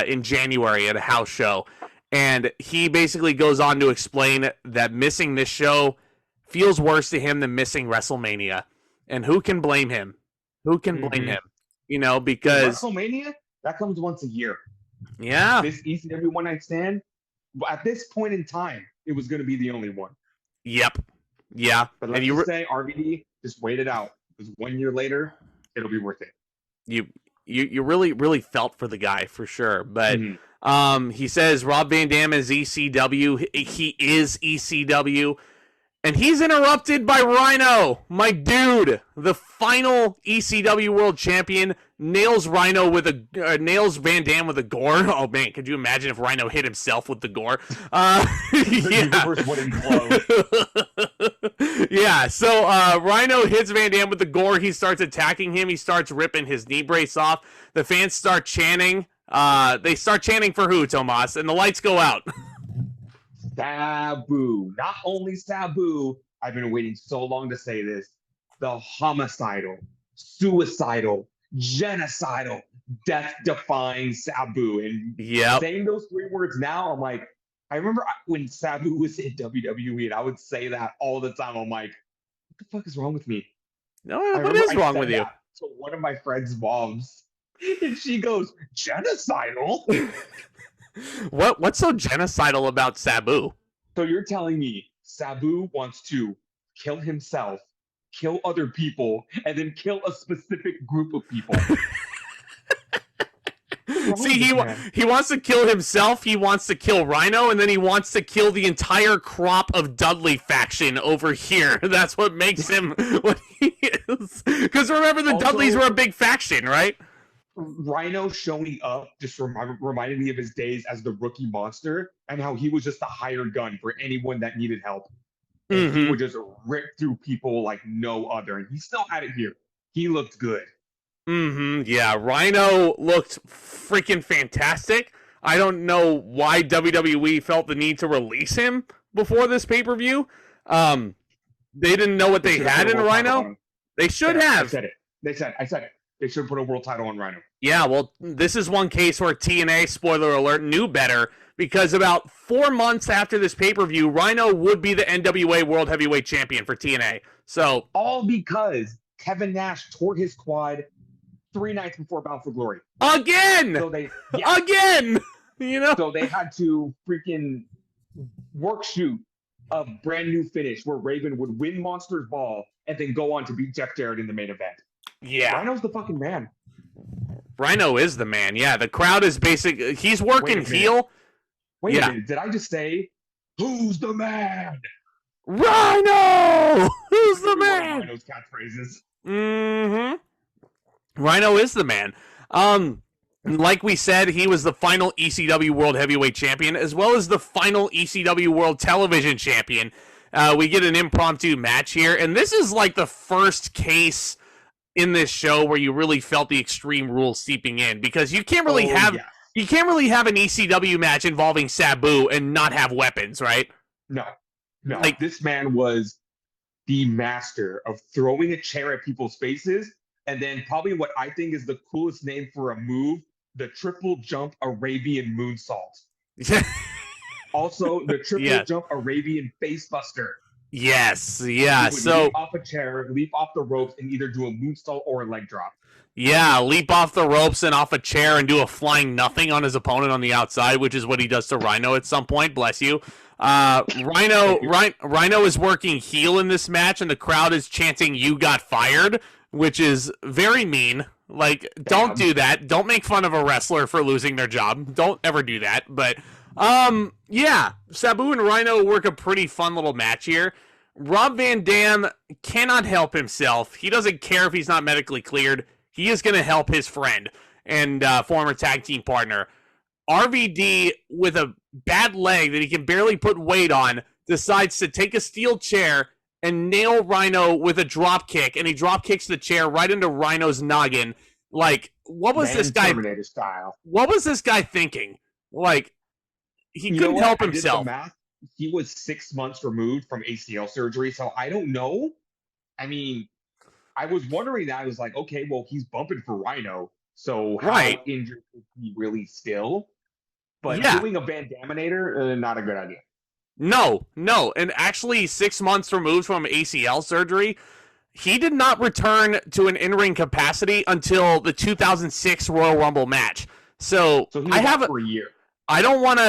in January at a house show, and he basically goes on to explain that missing this show feels worse to him than missing WrestleMania, and who can blame him? Who can blame him? Because WrestleMania, that comes once a year. Yeah. This ECW One Night Stand, at this point in time, it was going to be the only one. Yep. Yeah. But let's just say, RVD, just wait it out. Because 1 year later, it'll be worth it. You really, really felt for the guy, for sure. But he says Rob Van Dam is ECW. He is ECW. And he's interrupted by Rhyno, my dude. The final ECW World Champion nails nails Van Dam with a gore. Oh man, could you imagine if Rhyno hit himself with the gore? Yeah. So Rhyno hits Van Dam with the gore. He starts attacking him. He starts ripping his knee brace off. The fans start chanting. They start chanting for who, Tomas? And the lights go out. Sabu. Not only Sabu, I've been waiting so long to say this, the homicidal, suicidal, genocidal, death-defying Sabu. And saying those 3 words now, I'm like, I remember when Sabu was in WWE, and I would say that all the time. I'm like, what the fuck is wrong with me? No, what is wrong with you? To one of my friend's moms, and she goes, genocidal? What's so genocidal about Sabu? So you're telling me Sabu wants to kill himself, kill other people, and then kill a specific group of people? See, he wants to kill himself, he wants to kill Rhyno, and then he wants to kill the entire crop of Dudley faction over here. That's what makes him what he is. Because remember, the Dudleys were a big faction, right? Rhyno showing up just reminded me of his days as the Rookie Monster and how he was just a hired gun for anyone that needed help. And he would just rip through people like no other. And he still had it here. He looked good. Yeah, Rhyno looked freaking fantastic. I don't know why WWE felt the need to release him before this pay-per-view. They didn't know what they had in Rhyno. They should have. I said it. I said it. They should put a world title on Rhyno. Yeah, well, this is one case where TNA, spoiler alert, knew better, because about 4 months after this pay-per-view, Rhyno would be the NWA World Heavyweight Champion for TNA. So all because Kevin Nash tore his quad 3 nights before Bound for Glory. Again! So Again! So they had to freaking work shoot a brand new finish where Raven would win Monster's Ball and then go on to beat Jeff Jarrett in the main event. Yeah. Rhino's the fucking man. Rhyno is the man. Yeah, the crowd is he's working heel. Wait a minute. Did I just say, who's the man? Rhyno! Who's the man? Rhino's catchphrases. Rhyno is the man. Like we said, he was the final ECW World Heavyweight Champion, as well as the final ECW World Television Champion. We get an impromptu match here, and this is like the first case in this show where you really felt the Extreme Rules seeping in, because you can't really have an ECW match involving Sabu and not have weapons, right? No. Like, this man was the master of throwing a chair at people's faces, and then probably what I think is the coolest name for a move, the triple jump Arabian moonsault. Also, the triple jump Arabian facebuster. Yes, yeah. So leap off a chair, leap off the ropes, and either do a moonsault or a leg drop. Yeah, leap off the ropes and off a chair and do a flying nothing on his opponent on the outside, which is what he does to Rhyno at some point. Bless you. Rhyno is working heel in this match, and the crowd is chanting, "You got fired," which is very mean. Like, don't do that. Don't make fun of a wrestler for losing their job. Don't ever do that. But yeah, Sabu and Rhyno work a pretty fun little match here. Rob Van Dam cannot help himself. He doesn't care if he's not medically cleared. He is going to help his friend and former tag team partner. RVD, with a bad leg that he can barely put weight on, decides to take a steel chair and nail Rhyno with a drop kick, and he drop kicks the chair right into Rhino's noggin. Like, what was this guy? Terminator style. What was this guy thinking? Like, he couldn't help himself. He was 6 months removed from ACL surgery, so I don't know. I mean, I was wondering that. I was like, okay, well, he's bumping for Rhyno, so how injured is he really still? But doing a Van Daminator, not a good idea. No. And actually, 6 months removed from ACL surgery, he did not return to an in-ring capacity until the 2006 Royal Rumble match. So he was out for a year. I don't want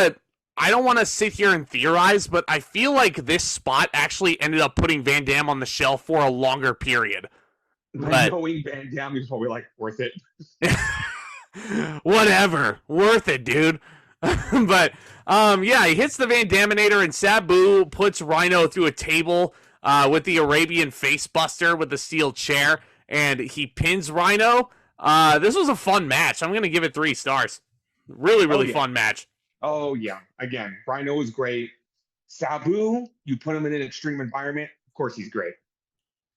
to sit here and theorize, but I feel like this spot actually ended up putting Van Dam on the shelf for a longer period. But knowing Van Dam, he's probably like, worth it. Whatever. Worth it, dude. But, yeah, he hits the Van Daminator, and Sabu puts Rhyno through a table with the Arabian facebuster with the steel chair, and he pins Rhyno. This was a fun match. I'm going to give it 3 stars. Really fun match. Oh, yeah. Again, Rhyno was great. Sabu, you put him in an extreme environment, of course he's great.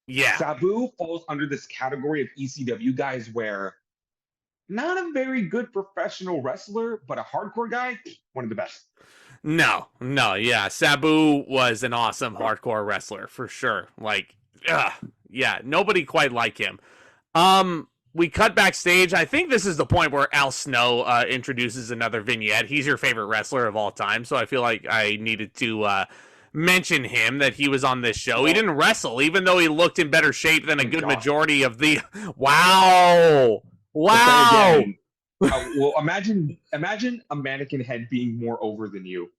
Yeah. Sabu falls under this category of ECW guys where not a very good professional wrestler, but a hardcore guy, one of the best. No, yeah. Sabu was an awesome hardcore wrestler for sure. Like, yeah, nobody quite like him. We cut backstage. I think this is the point where Al Snow introduces another vignette. He's your favorite wrestler of all time, so I feel like I needed to mention him, that he was on this show. He didn't wrestle, even though he looked in better shape than a good majority of the... Wow! Again, well, imagine a mannequin head being more over than you.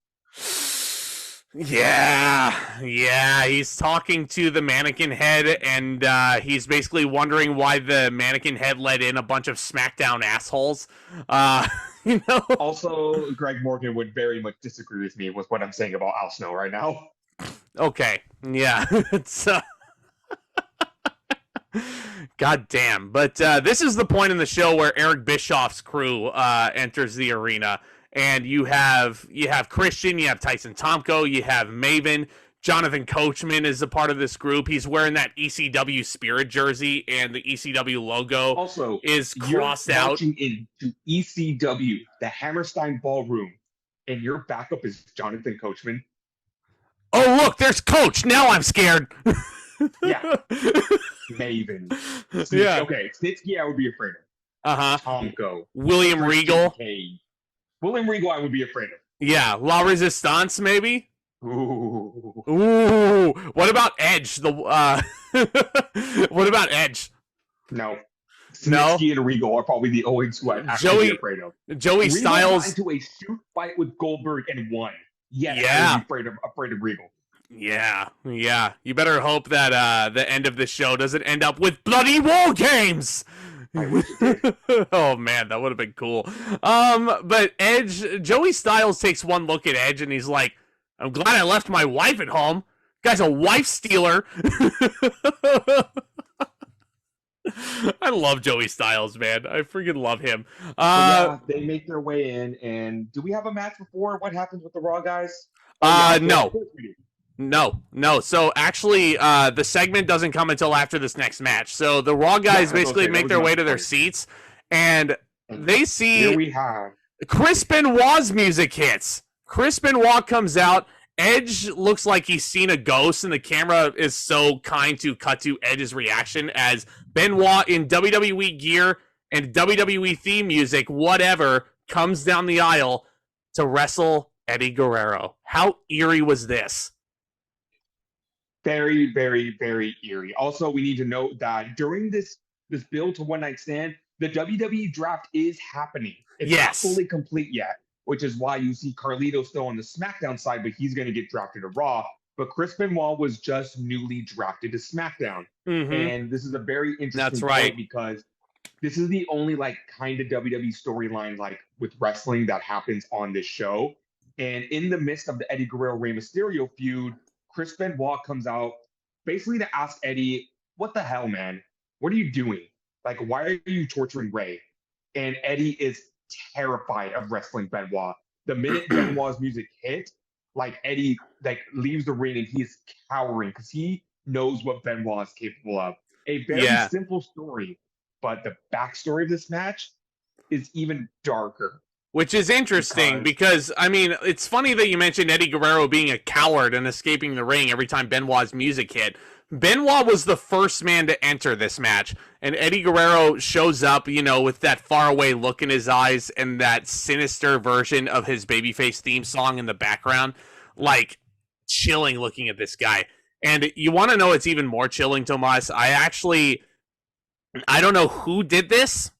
Yeah, he's talking to the mannequin head, and he's basically wondering why the mannequin head let in a bunch of SmackDown assholes. You know. Also, Greg Morgan would very much disagree with me with what I'm saying about Al Snow right now. Okay, yeah, it's God damn. But this is the point in the show where Eric Bischoff's crew enters the arena. And you have Christian, you have Tyson Tomko, you have Maven. Jonathan Coachman is a part of this group. He's wearing that ECW Spirit jersey, and the ECW logo also is crossed out. Into ECW, the Hammerstein Ballroom, and your backup is Jonathan Coachman. Oh, look, there's Coach. Now I'm scared. Yeah. Maven. Yeah. Okay, Snitsky I would be afraid of. Uh-huh. Tomko. William Regal. Cage. William Regal, I would be afraid of. Yeah, La Resistance, maybe. Ooh. What about Edge? What about Edge? No. Snitsky and Regal are probably the only two I'd actually be afraid of. Joey Regal Styles got into a shoot fight with Goldberg and won. Yes, I would be afraid of Regal. Yeah. You better hope that the end of the show doesn't end up with bloody War Games. I wish it did. Oh man, that would have been cool. But Joey Styles takes one look at Edge and he's like, "I'm glad I left my wife at home. Guy's a wife stealer." I love Joey Styles, man. I freaking love him. Yeah, they make their way in, and do we have a match before? What happens with the Raw guys? No. No, no. So actually, the segment doesn't come until after this next match. So the Raw guys basically make their way to their seats, and they see here we have Chris Benoit's music hits. Chris Benoit comes out. Edge looks like he's seen a ghost, and the camera is so kind to cut to Edge's reaction as Benoit in WWE gear and WWE theme music, whatever, comes down the aisle to wrestle Eddie Guerrero. How eerie was this? Very, very, very eerie. Also, we need to note that during this build to One Night Stand, the WWE draft is happening. It's not fully complete yet, which is why you see Carlito still on the SmackDown side, but he's going to get drafted to Raw. But Chris Benoit was just newly drafted to SmackDown. And this is a very interesting point because this is the only like kind of WWE storyline like with wrestling that happens on this show. And in the midst of the Eddie Guerrero Rey Mysterio feud, Chris Benoit comes out basically to ask Eddie, what the hell, man? What are you doing? Like, why are you torturing Rey? And Eddie is terrified of wrestling Benoit. The minute Benoit's music hit, like Eddie like leaves the ring and he's cowering because he knows what Benoit is capable of. A very simple story, but the backstory of this match is even darker. Which is interesting because, I mean, it's funny that you mentioned Eddie Guerrero being a coward and escaping the ring every time Benoit's music hit. Benoit was the first man to enter this match, and Eddie Guerrero shows up, you know, with that faraway look in his eyes and that sinister version of his babyface theme song in the background. Like, chilling looking at this guy. And you want to know what's even more chilling, Tomas? I don't know who did this.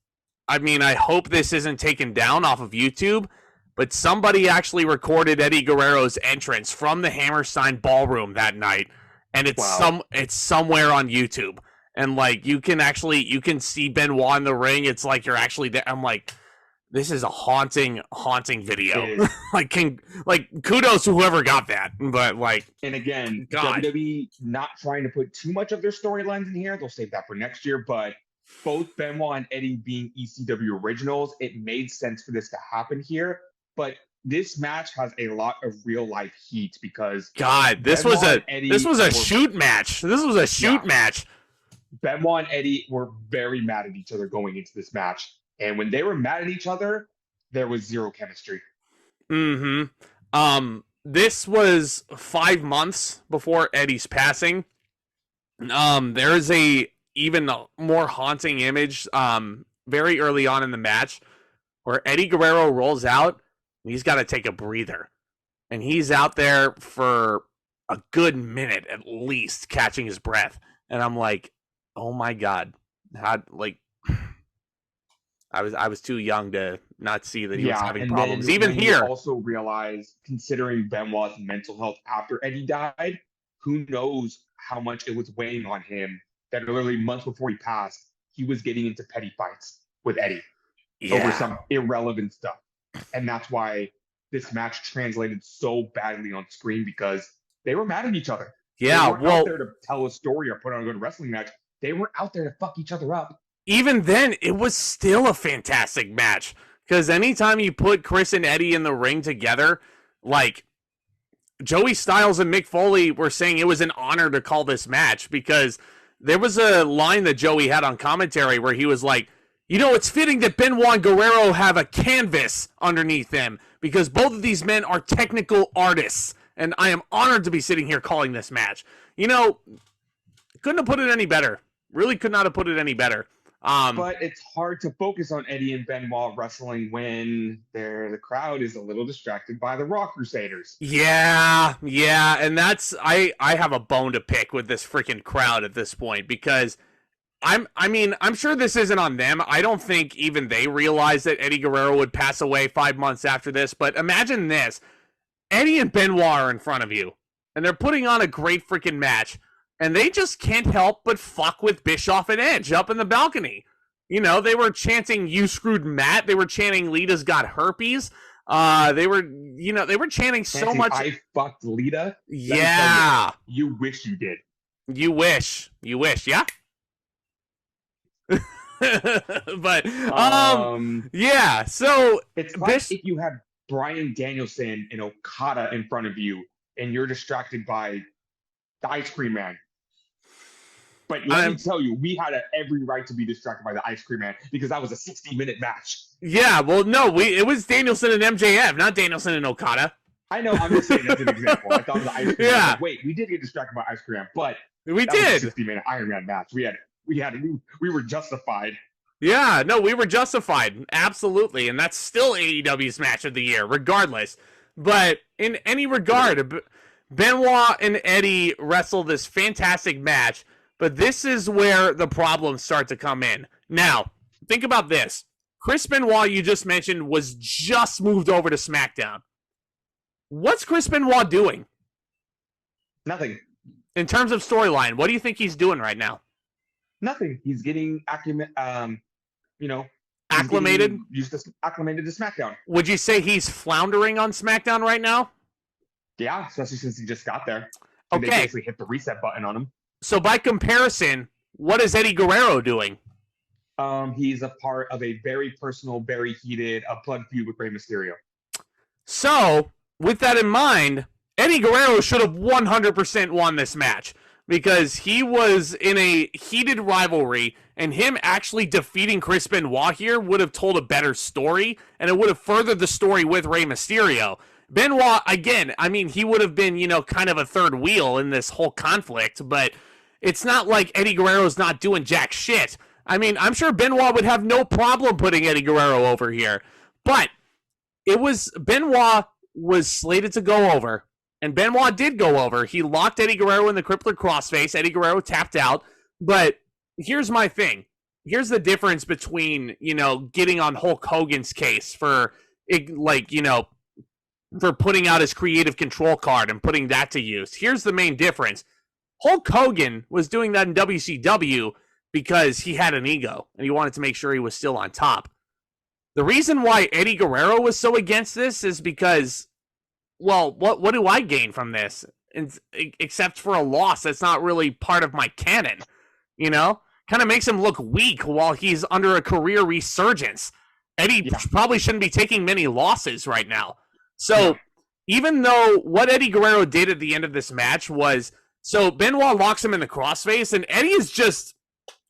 I mean, I hope this isn't taken down off of YouTube, but somebody actually recorded Eddie Guerrero's entrance from the Hammerstein Ballroom that night, and it's somewhere on YouTube. And like you can see Benoit in the ring. It's like you're actually there. I'm like, this is a haunting video. like kudos to whoever got that. But like, and again, WWE not trying to put too much of their storylines in here. They'll save that for next year, but both Benoit and Eddie being ECW originals, it made sense for this to happen here. But this match has a lot of real life heat because this was a shoot match. This was a shoot match. Benoit and Eddie were very mad at each other going into this match, and when they were mad at each other, there was zero chemistry. This was 5 months before Eddie's passing. There's a even more haunting image very early on in the match where Eddie Guerrero rolls out and he's got to take a breather. And he's out there for a good minute at least catching his breath. And I'm like, oh my God. I was too young to not see that he was having problems. Even here. You also realize, considering Benoit's mental health after Eddie died, who knows how much it was weighing on him that literally months before he passed, he was getting into petty fights with Eddie over some irrelevant stuff. And that's why this match translated so badly on screen because they were mad at each other. Yeah, they weren't out there to tell a story or put on a good wrestling match. They were out there to fuck each other up. Even then, it was still a fantastic match because anytime you put Chris and Eddie in the ring together, like Joey Styles and Mick Foley were saying it was an honor to call this match because there was a line that Joey had on commentary where he was like, you know, it's fitting that Benoit and Guerrero have a canvas underneath them because both of these men are technical artists, and I am honored to be sitting here calling this match. You know, couldn't have put it any better. Really could not have put it any better. But it's hard to focus on Eddie and Benoit wrestling when the crowd is a little distracted by the Raw Crusaders. Yeah, and that's I have a bone to pick with this freaking crowd at this point because I'm sure this isn't on them. I don't think even they realized that Eddie Guerrero would pass away 5 months after this. But imagine this: Eddie and Benoit are in front of you, and they're putting on a great freaking match. And they just can't help but fuck with Bischoff and Edge up in the balcony. You know, they were chanting, "You screwed Matt." They were chanting, "Lita's got herpes." They were chanting so much. I fucked Lita. Yeah. You wish you did. You wish. Yeah. But yeah. So it's like if you had Bryan Danielson and Okada in front of you and you're distracted by the Ice Cream Man. But let me tell you, we had every right to be distracted by the Ice Cream Man because that was a 60-minute match. Yeah, well, no, it was Danielson and MJF, not Danielson and Okada. I know, I'm just saying that's an example. I thought it was the Ice Cream Man. Like, wait, we did get distracted by Ice Cream Man, but we did. Was a 60-minute Iron Man match. We were justified. Yeah, no, we were justified. Absolutely. And that's still AEW's match of the year, regardless. But in any regard, Benoit and Eddie wrestle this fantastic match, but this is where the problems start to come in. Now, think about this. Chris Benoit, you just mentioned, was just moved over to SmackDown. What's Chris Benoit doing? Nothing. In terms of storyline, what do you think he's doing right now? Nothing. He's getting acclimated. Acclimated to SmackDown. Would you say he's floundering on SmackDown right now? Yeah, especially since he just got there. And okay. They basically hit the reset button on him. So by comparison, what is Eddie Guerrero doing? He's a part of a very personal, very heated blood feud with Rey Mysterio. So, with that in mind, Eddie Guerrero should have 100% won this match because he was in a heated rivalry, and him actually defeating Chris Benoit here would have told a better story, and it would have furthered the story with Rey Mysterio. Benoit, again, I mean, he would have been, kind of a third wheel in this whole conflict, but it's not like Eddie Guerrero's not doing jack shit. I mean, I'm sure Benoit would have no problem putting Eddie Guerrero over here, but Benoit was slated to go over, and Benoit did go over. He locked Eddie Guerrero in the crippler crossface. Eddie Guerrero tapped out, but here's my thing. Here's the difference between, getting on Hulk Hogan's case for putting out his creative control card and putting that to use. Here's the main difference. Hulk Hogan was doing that in WCW because he had an ego and he wanted to make sure he was still on top. The reason why Eddie Guerrero was so against this is because, well, what do I gain from this? Except for a loss that's not really part of my canon, Kind of makes him look weak while he's under a career resurgence. Eddie probably shouldn't be taking many losses right now. So, even though what Eddie Guerrero did at the end of this match was, so Benoit locks him in the crossface, and Eddie is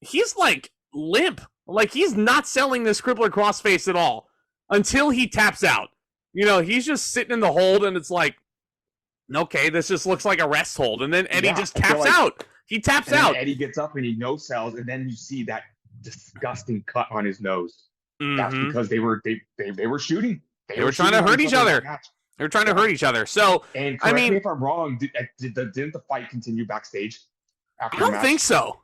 he's like limp. Like, he's not selling this crippler crossface at all until he taps out. He's just sitting in the hold, and it's like, okay, this just looks like a rest hold. And then Eddie just taps out. He taps out. Eddie gets up and he no-sells, and then you see that disgusting cut on his nose. Mm-hmm. That's because they were shooting. They were trying to hurt each other. They were trying to hurt each other. So, and correct me if I'm wrong, didn't the fight continue backstage? I don't think so.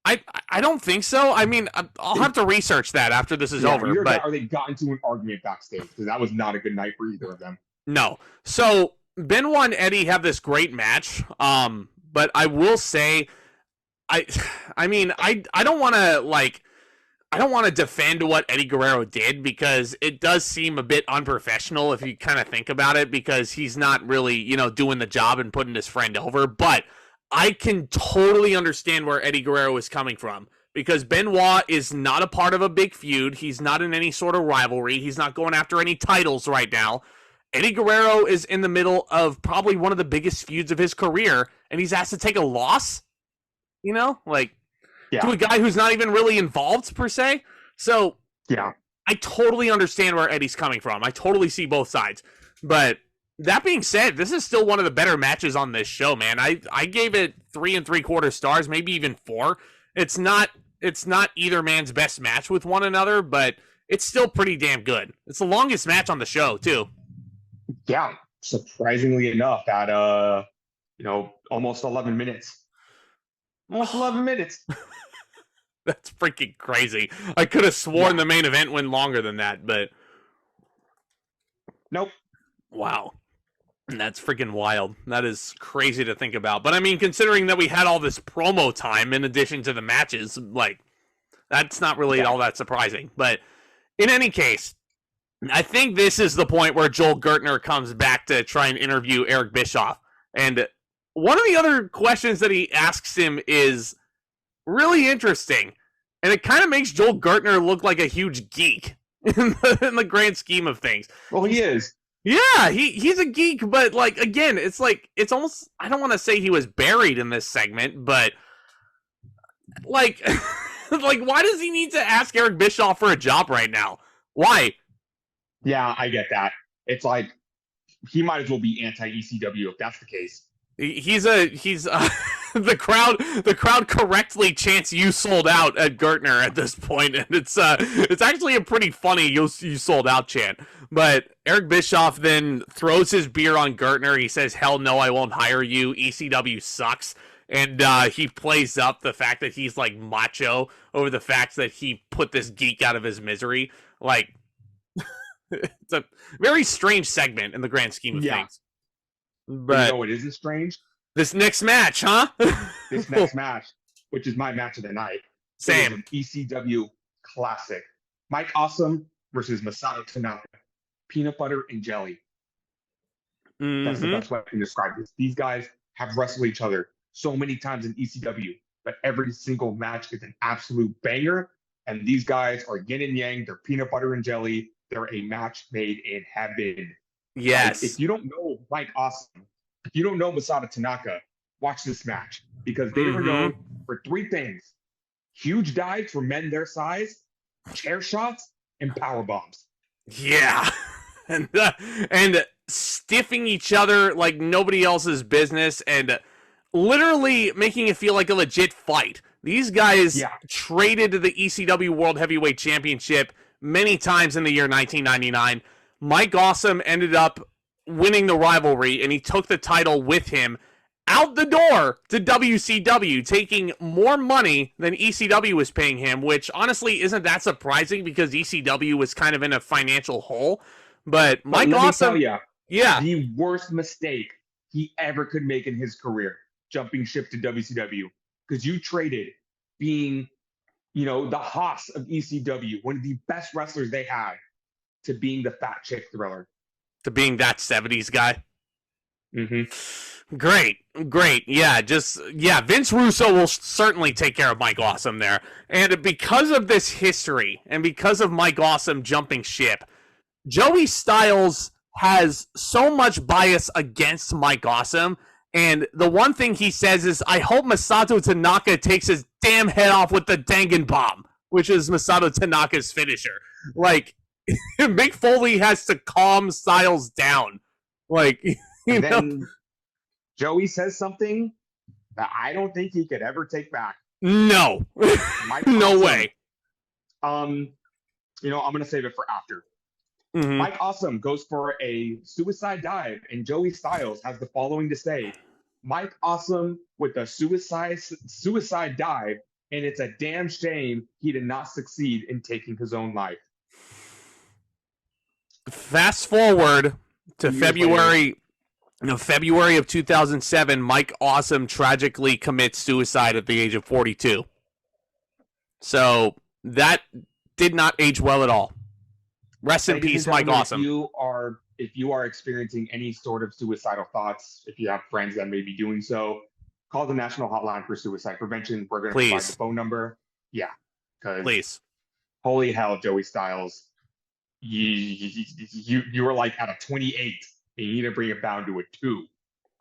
I don't think so. I mean, I'll have to research that after this is over. But or they got into an argument backstage because that was not a good night for either of them. No. So Benoit and Eddie have this great match. But I will say, I don't want to defend what Eddie Guerrero did because it does seem a bit unprofessional if you kind of think about it because he's not really, doing the job and putting his friend over. But I can totally understand where Eddie Guerrero is coming from because Benoit is not a part of a big feud. He's not in any sort of rivalry. He's not going after any titles right now. Eddie Guerrero is in the middle of probably one of the biggest feuds of his career, and he's asked to take a loss, to a guy who's not even really involved, per se. So, I totally understand where Eddie's coming from. I totally see both sides. But that being said, this is still one of the better matches on this show, man. I gave it 3 3/4 stars, maybe even 4. It's not either man's best match with one another, but it's still pretty damn good. It's the longest match on the show, too. Yeah, surprisingly enough, at almost 11 minutes. Almost 11 minutes. That's freaking crazy. I could have sworn the main event went longer than that, but nope. Wow. That's freaking wild. That is crazy to think about. But I mean, considering that we had all this promo time in addition to the matches, that's not really all that surprising. But in any case, I think this is the point where Joel Gertner comes back to try and interview Eric Bischoff. And one of the other questions that he asks him is really interesting. And it kind of makes Joel Gertner look like a huge geek in the grand scheme of things. Well, he is. Yeah, he's a geek, but like again, it's almost I don't want to say he was buried in this segment, but like like why does he need to ask Eric Bischoff for a job right now? Why? Yeah, I get that. It's like he might as well be anti ECW if that's the case. He's the crowd correctly chants "you sold out" at Gertner at this point, and it's actually a pretty funny "you sold out" chant. But Eric Bischoff then throws his beer on Gertner. He says, "Hell no, I won't hire you. ECW sucks." And he plays up the fact that he's like macho over the fact that he put this geek out of his misery. Like, it's a very strange segment in the grand scheme of things. But you know what isn't strange? This next match, huh? This next match, which is my match of the night. Same. An ECW classic. Mike Awesome versus Masato Tanaka. Peanut butter and jelly. Mm-hmm. That's the best way I can describe this. These guys have wrestled each other so many times in ECW, but every single match is an absolute banger. And these guys are yin and yang. They're peanut butter and jelly. They're a match made in heaven. Yes. Like, if you don't know Mike Awesome, if you don't know Masato Tanaka, watch this match because they were known for three things: huge dives for men their size, chair shots, and power bombs. Yeah, and stiffing each other like nobody else's business, and literally making it feel like a legit fight. These guys traded to the ECW World Heavyweight Championship many times in the year 1999. Mike Awesome ended up winning the rivalry, and he took the title with him out the door to WCW, taking more money than ECW was paying him, which honestly isn't that surprising because ECW was kind of in a financial hole. But Mike Awesome, the worst mistake he ever could make in his career, jumping ship to WCW, because you traded being, the Haas of ECW, one of the best wrestlers they had, to being the fat chick thriller. To being that 70s guy. Mm-hmm. Great. Vince Russo will certainly take care of Mike Awesome there. And because of this history, and because of Mike Awesome jumping ship, Joey Styles has so much bias against Mike Awesome. And the one thing he says is, I hope Masato Tanaka takes his damn head off with the Dangan Bomb, which is Masato Tanaka's finisher. Like, Mick Foley has to calm Styles down. Like, you know. Then Joey says something that I don't think he could ever take back. No. No way. I'm going to save it for after. Mm-hmm. Mike Awesome goes for a suicide dive, and Joey Styles has the following to say: Mike Awesome with a suicide dive, and it's a damn shame he did not succeed in taking his own life. Fast forward to February of 2007, Mike Awesome tragically commits suicide at the age of 42. So that did not age well at all. Rest in peace, Mike Awesome. If you are experiencing any sort of suicidal thoughts, if you have friends that may be doing so, call the National Hotline for Suicide Prevention. We're going to provide the phone number. Yeah. Please. Holy hell, Joey Styles. You were like at a 28, and you need to bring it down to a 2.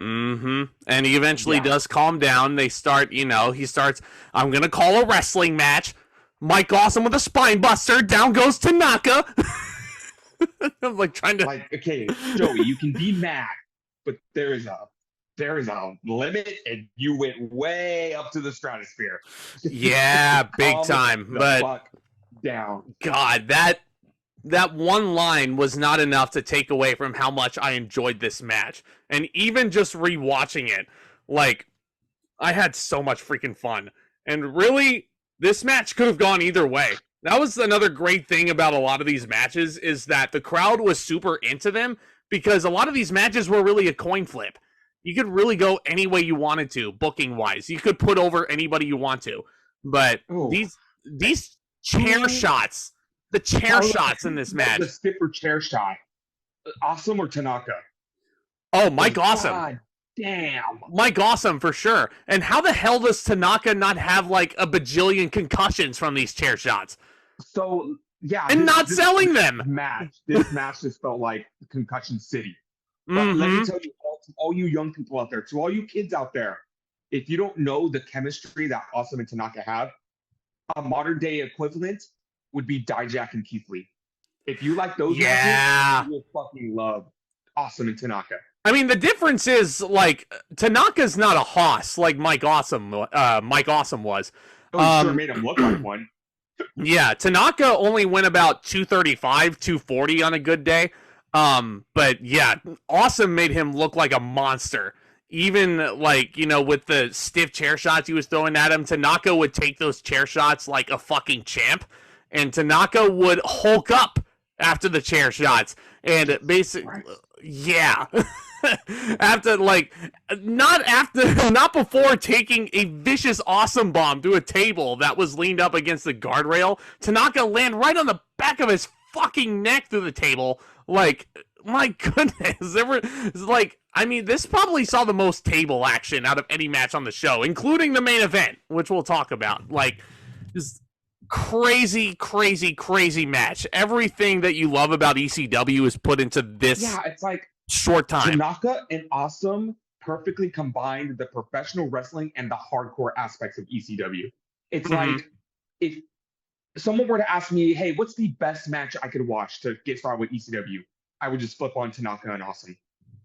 Mm-hmm. And he eventually does calm down. They start, he starts, I'm going to call a wrestling match. Mike Awesome with a spine buster. Down goes Tanaka. I'm like trying to... Like, okay, Joey, you can be mad, but there is a limit, and you went way up to the stratosphere. Yeah, big time. But fuck down. God, that one line was not enough to take away from how much I enjoyed this match. And even just rewatching it, like, I had so much freaking fun. And really, this match could have gone either way. That was another great thing about a lot of these matches, is that the crowd was super into them, because a lot of these matches were really a coin flip. You could really go any way you wanted to, booking-wise. You could put over anybody you want to. But these chair shots... The chair shots in this match. The stiffer chair shot. Awesome or Tanaka? Oh, Mike Awesome. God damn. Mike Awesome for sure. And how the hell does Tanaka not have like a bajillion concussions from these chair shots? So yeah, and not selling them. This match just felt like Concussion City. But let me tell you, to all you young people out there, to all you kids out there, if you don't know the chemistry that Awesome and Tanaka have, a modern day equivalent would be Dijak and Keith Lee. If you like those matches, you will fucking love Awesome and Tanaka. I mean, the difference is, like, Tanaka's not a hoss like Mike Awesome was. Oh, sure made him look like one. Yeah, Tanaka only went about 235, 240 on a good day. But yeah, Awesome made him look like a monster. Even, like, you know, with the stiff chair shots he was throwing at him, Tanaka would take those chair shots like a fucking champ. And Tanaka would hulk up after the chair shots. And basically, yeah. Not before taking a vicious Awesome bomb through a table that was leaned up against the guardrail. Tanaka land right on the back of his fucking neck through the table. Like, my goodness, this probably saw the most table action out of any match on the show, including the main event, which we'll talk about. Like, just crazy, crazy, crazy match. Everything that you love about ECW is put into this. Yeah, it's like short time. Tanaka and Awesome perfectly combined the professional wrestling and the hardcore aspects of ECW. It's like if someone were to ask me, hey, what's the best match I could watch to get started with ECW? I would just flip on Tanaka and Awesome.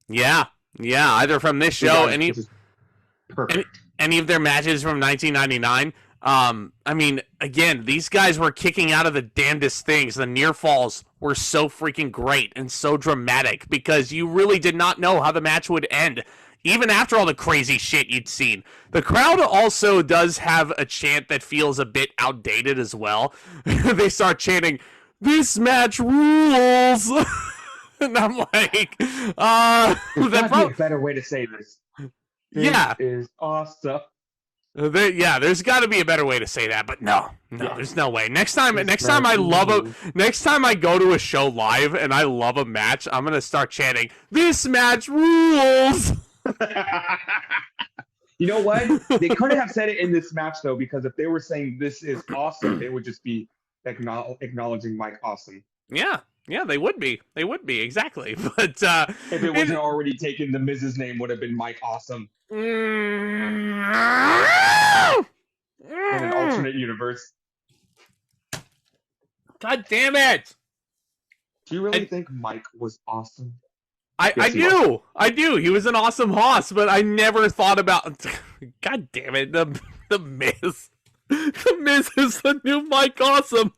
Yeah, either from this show, any of their matches from 1999. I mean, again, these guys were kicking out of the damnedest things. The near falls were so freaking great and so dramatic because you really did not know how the match would end, even after all the crazy shit you'd seen. The crowd also does have a chant that feels a bit outdated as well. They start chanting, "This match rules!" And I'm like, there's gotta be a better way to say this. Yeah. This is awesome. There's got to be a better way to say that, but no, there's no way. Next time I go to a show live and I love a match, I'm gonna start chanting, "This match rules!" You know what? They couldn't have said it in this match though, because if they were saying "this is awesome," they would just be acknowledging Mike Awesome. Yeah, they would be. Exactly. But if it wasn't already taken, the Miz's name would have been Mike Awesome. In an alternate universe. God damn it! Do you really think Mike was awesome? I do. He was an awesome hoss, but I never thought about. God damn it! The Miz. The Miz is the new Mike Awesome.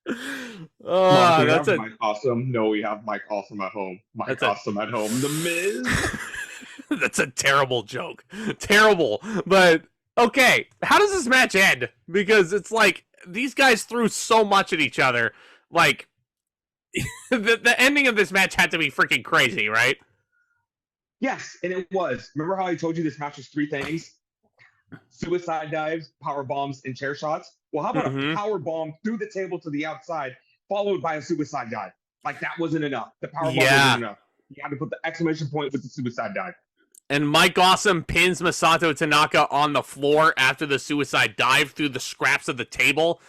Mom, that's Mike Awesome. No, we have Mike Awesome at home. Awesome at home. The Miz. That's a terrible joke. Terrible. But okay, how does this match end? Because it's like these guys threw so much at each other. Like the ending of this match had to be freaking crazy, right? Yes, and it was. Remember how I told you this match was three things? Suicide dives, power bombs, and chair shots. Well, how about a power bomb through the table to the outside, followed by a suicide dive? Like, that wasn't enough. The power bomb wasn't enough. You had to put the exclamation point with the suicide dive. And Mike Awesome pins Masato Tanaka on the floor after the suicide dive through the scraps of the table.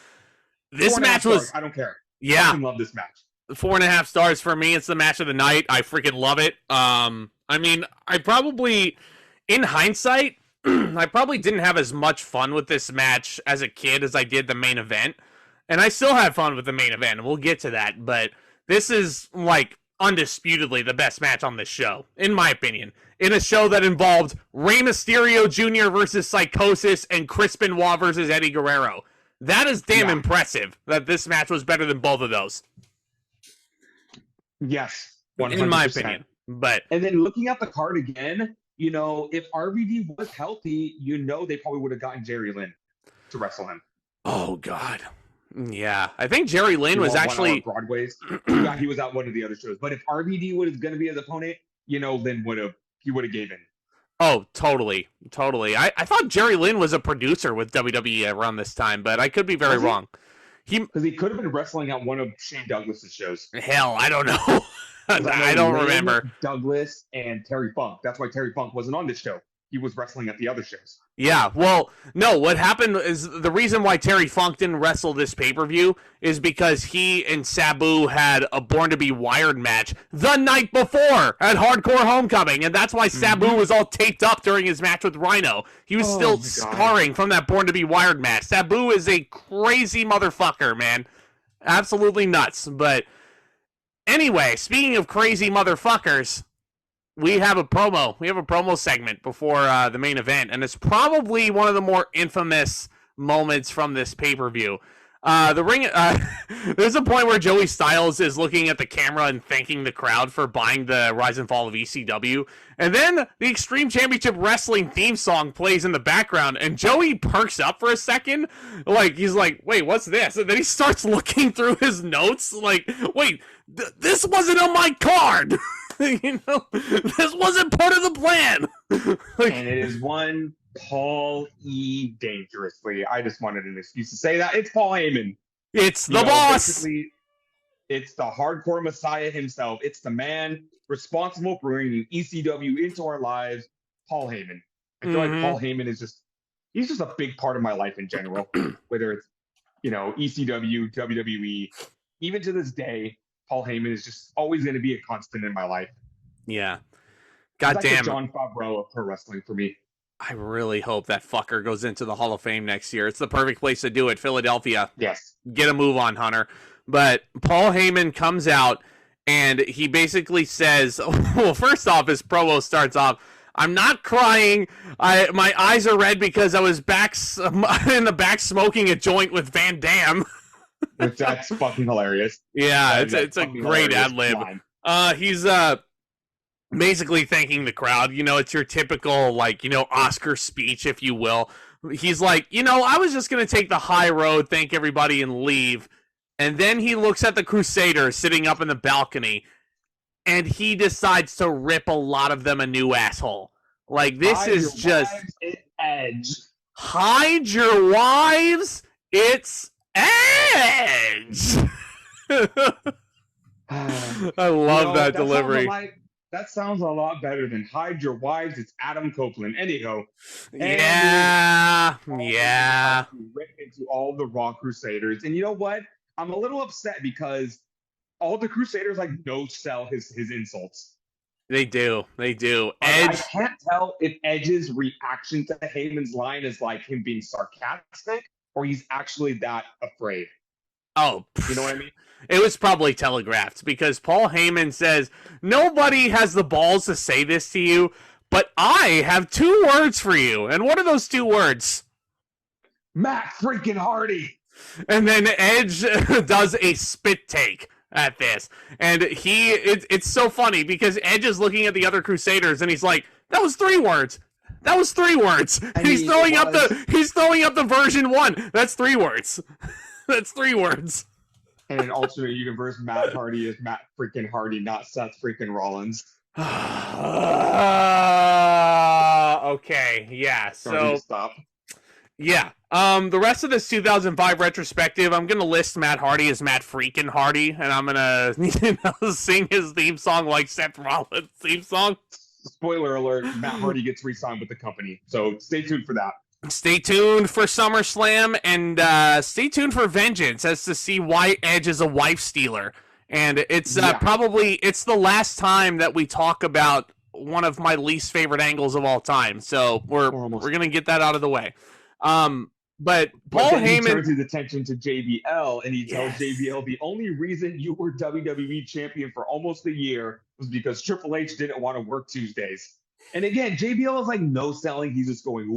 This match was... I don't care. Yeah. I love this match. 4.5 stars for me. It's the match of the night. I freaking love it. I mean, I probably, in hindsight... I probably didn't have as much fun with this match as a kid as I did the main event. And I still have fun with the main event, and we'll get to that. But this is, like, undisputedly the best match on this show, in my opinion. In a show that involved Rey Mysterio Jr. versus Psicosis and Chris Benoit versus Eddie Guerrero. That is damn impressive that this match was better than both of those. Yes, 100%. In my opinion. But and then looking at the card again... You know, if RVD was healthy, they probably would have gotten Jerry Lynn to wrestle him. Oh, God. Yeah. I think Jerry Lynn was actually... Broadway's. Yeah, he was at one of the other shows. But if RVD was going to be his opponent, Lynn would have gave in. Oh, totally. I thought Jerry Lynn was a producer with WWE around this time, but I could be very wrong. Because he could have been wrestling at one of Shane Douglas's shows. Hell, I don't know. I don't remember. Douglas and Terry Funk. That's why Terry Funk wasn't on this show. he was wrestling at the other shows. Yeah, well, no, what happened is the reason why Terry Funk didn't wrestle this pay-per-view is because he and Sabu had a Born to be Wired match the night before at Hardcore Homecoming, and that's why Sabu was all taped up during his match with Rhyno. He was still scarring from that Born to be Wired match. Sabu is a crazy motherfucker, man. Absolutely nuts. But anyway, speaking of crazy motherfuckers, we have a promo. We have a promo segment before the main event, and it's probably one of the more infamous moments from this pay-per-view. The ring. There's a point where Joey Styles is looking at the camera and thanking the crowd for buying the Rise and Fall of ECW, and then the Extreme Championship Wrestling theme song plays in the background, and Joey perks up for a second, like he's like, "Wait, what's this?" And then he starts looking through his notes, like, "Wait, this wasn't on my card." You know, this wasn't part of the plan. And it is one Paul E. Dangerously. I just wanted an excuse to say that. It's Paul Heyman. It's the boss. Basically, it's the hardcore messiah himself. It's the man responsible for bringing ECW into our lives, Paul Heyman. I feel like Paul Heyman is he's just a big part of my life in general, whether it's, ECW, WWE, even to this day. Paul Heyman is just always going to be a constant in my life. Yeah. God damn. Like John Favreau of pro wrestling for me. I really hope that fucker goes into the Hall of Fame next year. It's the perfect place to do it. Philadelphia. Yes. Get a move on, Hunter. But Paul Heyman comes out and he basically says, well, first off, his promo starts off, "I'm not crying. My eyes are red because I was in the back smoking a joint with Van Damme." Which that's fucking hilarious. Yeah, it's a great ad-lib. He's basically thanking the crowd. It's your typical, Oscar speech, if you will. He's like, I was just going to take the high road, thank everybody, and leave. And then he looks at the Crusaders sitting up in the balcony, and he decides to rip a lot of them a new asshole. Like, this is just... Edge. Hide your wives, it's Edge. I love that delivery. That sounds a lot better than "Hide Your Wives." It's Adam Copeland. Anyhow, yeah. Rip into all the Raw Crusaders, and you know what? I'm a little upset because all the Crusaders no sell his insults. They do. Edge. I can't tell if Edge's reaction to Heyman's line is him being sarcastic, or he's actually that afraid. Oh, you know what I mean? It was probably telegraphed because Paul Heyman says, "Nobody has the balls to say this to you, but I have 2 words for you." And what are those 2 words? Matt freaking Hardy. And then Edge does a spit take at this. And it's so funny because Edge is looking at the other Crusaders and he's like, "That was 3 words. That was 3 words." And he's throwing up the version 1. That's 3 words. That's 3 words. And in alternate universe, Matt Hardy is Matt freaking Hardy, not Seth freaking Rollins. Okay, yeah. So stop. Yeah. The rest of this 2005 retrospective, I'm gonna list Matt Hardy as Matt freaking Hardy, and I'm gonna sing his theme song like Seth Rollins' theme song. Spoiler alert: Matt Hardy gets re-signed with the company, so stay tuned for that. Stay tuned for SummerSlam, and stay tuned for Vengeance as to see why Edge is a wife stealer. And it's probably the last time that we talk about one of my least favorite angles of all time. So we're gonna get that out of the way. But Paul Heyman turns his attention to JBL, and he tells JBL the only reason you were WWE champion for almost a year was because Triple H didn't want to work Tuesdays. And again, JBL is no selling. He's just going,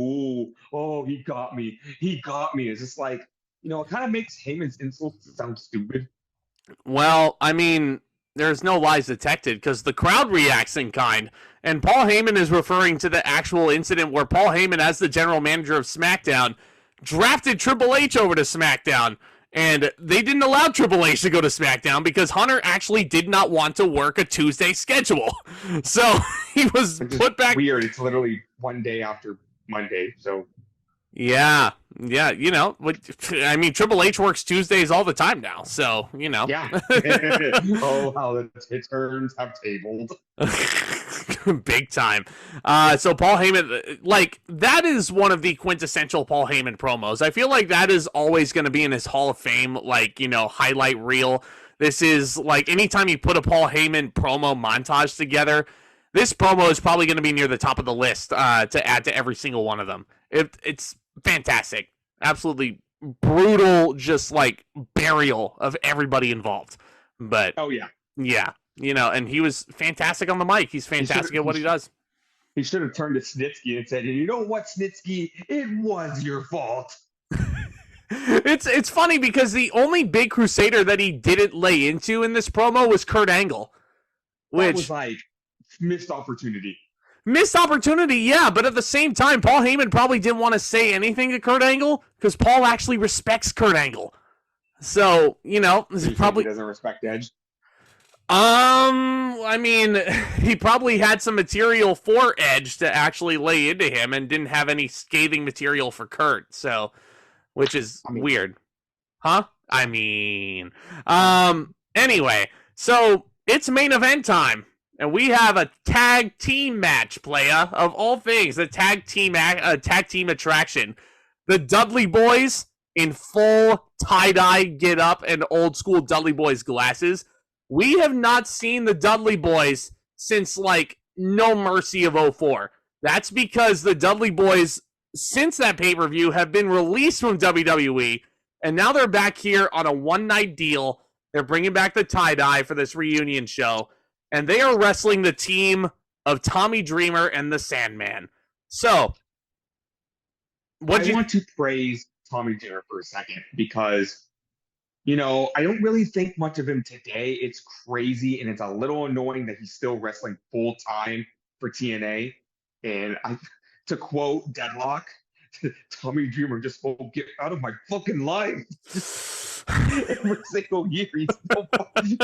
oh, he got me. It's just it kind of makes Heyman's insults sound stupid. Well, I mean, there's no lies detected because the crowd reacts in kind. And Paul Heyman is referring to the actual incident where Paul Heyman, as the general manager of SmackDown, drafted Triple H over to SmackDown. And they didn't allow Triple H to go to SmackDown because Hunter actually did not want to work a Tuesday schedule. So he was put back. Weird. It's literally one day after Monday. So yeah. I mean, Triple H works Tuesdays all the time now. So, Yeah. Oh, how the turns have tabled. Big time. So Paul Heyman, like, that is one of the quintessential Paul Heyman promos. I feel like that is always going to be in his Hall of Fame, like, you know, highlight reel. This is, like, anytime you put a Paul Heyman promo montage together, this promo is probably going to be near the top of the list to add to every single one of them. It's fantastic. Absolutely brutal, just, like, burial of everybody involved. But, oh, yeah. Yeah. You know, and he was fantastic on the mic. He's fantastic at what he does. He should have turned to Snitsky and said, you know what, Snitsky? It was your fault. It's funny because the only big crusader that he didn't lay into in this promo was Kurt Angle. That was like missed opportunity. Missed opportunity, yeah, but at the same time, Paul Heyman probably didn't want to say anything to Kurt Angle because Paul actually respects Kurt Angle. So, you know, probably he doesn't respect Edge. I mean, he probably had some material for Edge to actually lay into him and didn't have any scathing material for Kurt, so, which is weird. Huh? Anyway, so it's main event time, and we have a tag team match, playa, of all things, a tag team attraction. The Dudley Boyz in full tie-dye get-up and old-school Dudley Boyz glasses. We have not seen the Dudley Boyz since, like, No Mercy of 04. That's because the Dudley Boyz, since that pay-per-view, have been released from WWE, and now they're back here on a one-night deal. They're bringing back the tie-dye for this reunion show, and they are wrestling the team of Tommy Dreamer and the Sandman. So, I want to praise Tommy Dreamer for a second, because you know, I don't really think much of him today. It's crazy, and it's a little annoying that he's still wrestling full-time for TNA. And to quote Deadlock, Tommy Dreamer just won't get out of my fucking life. Every single year, he's still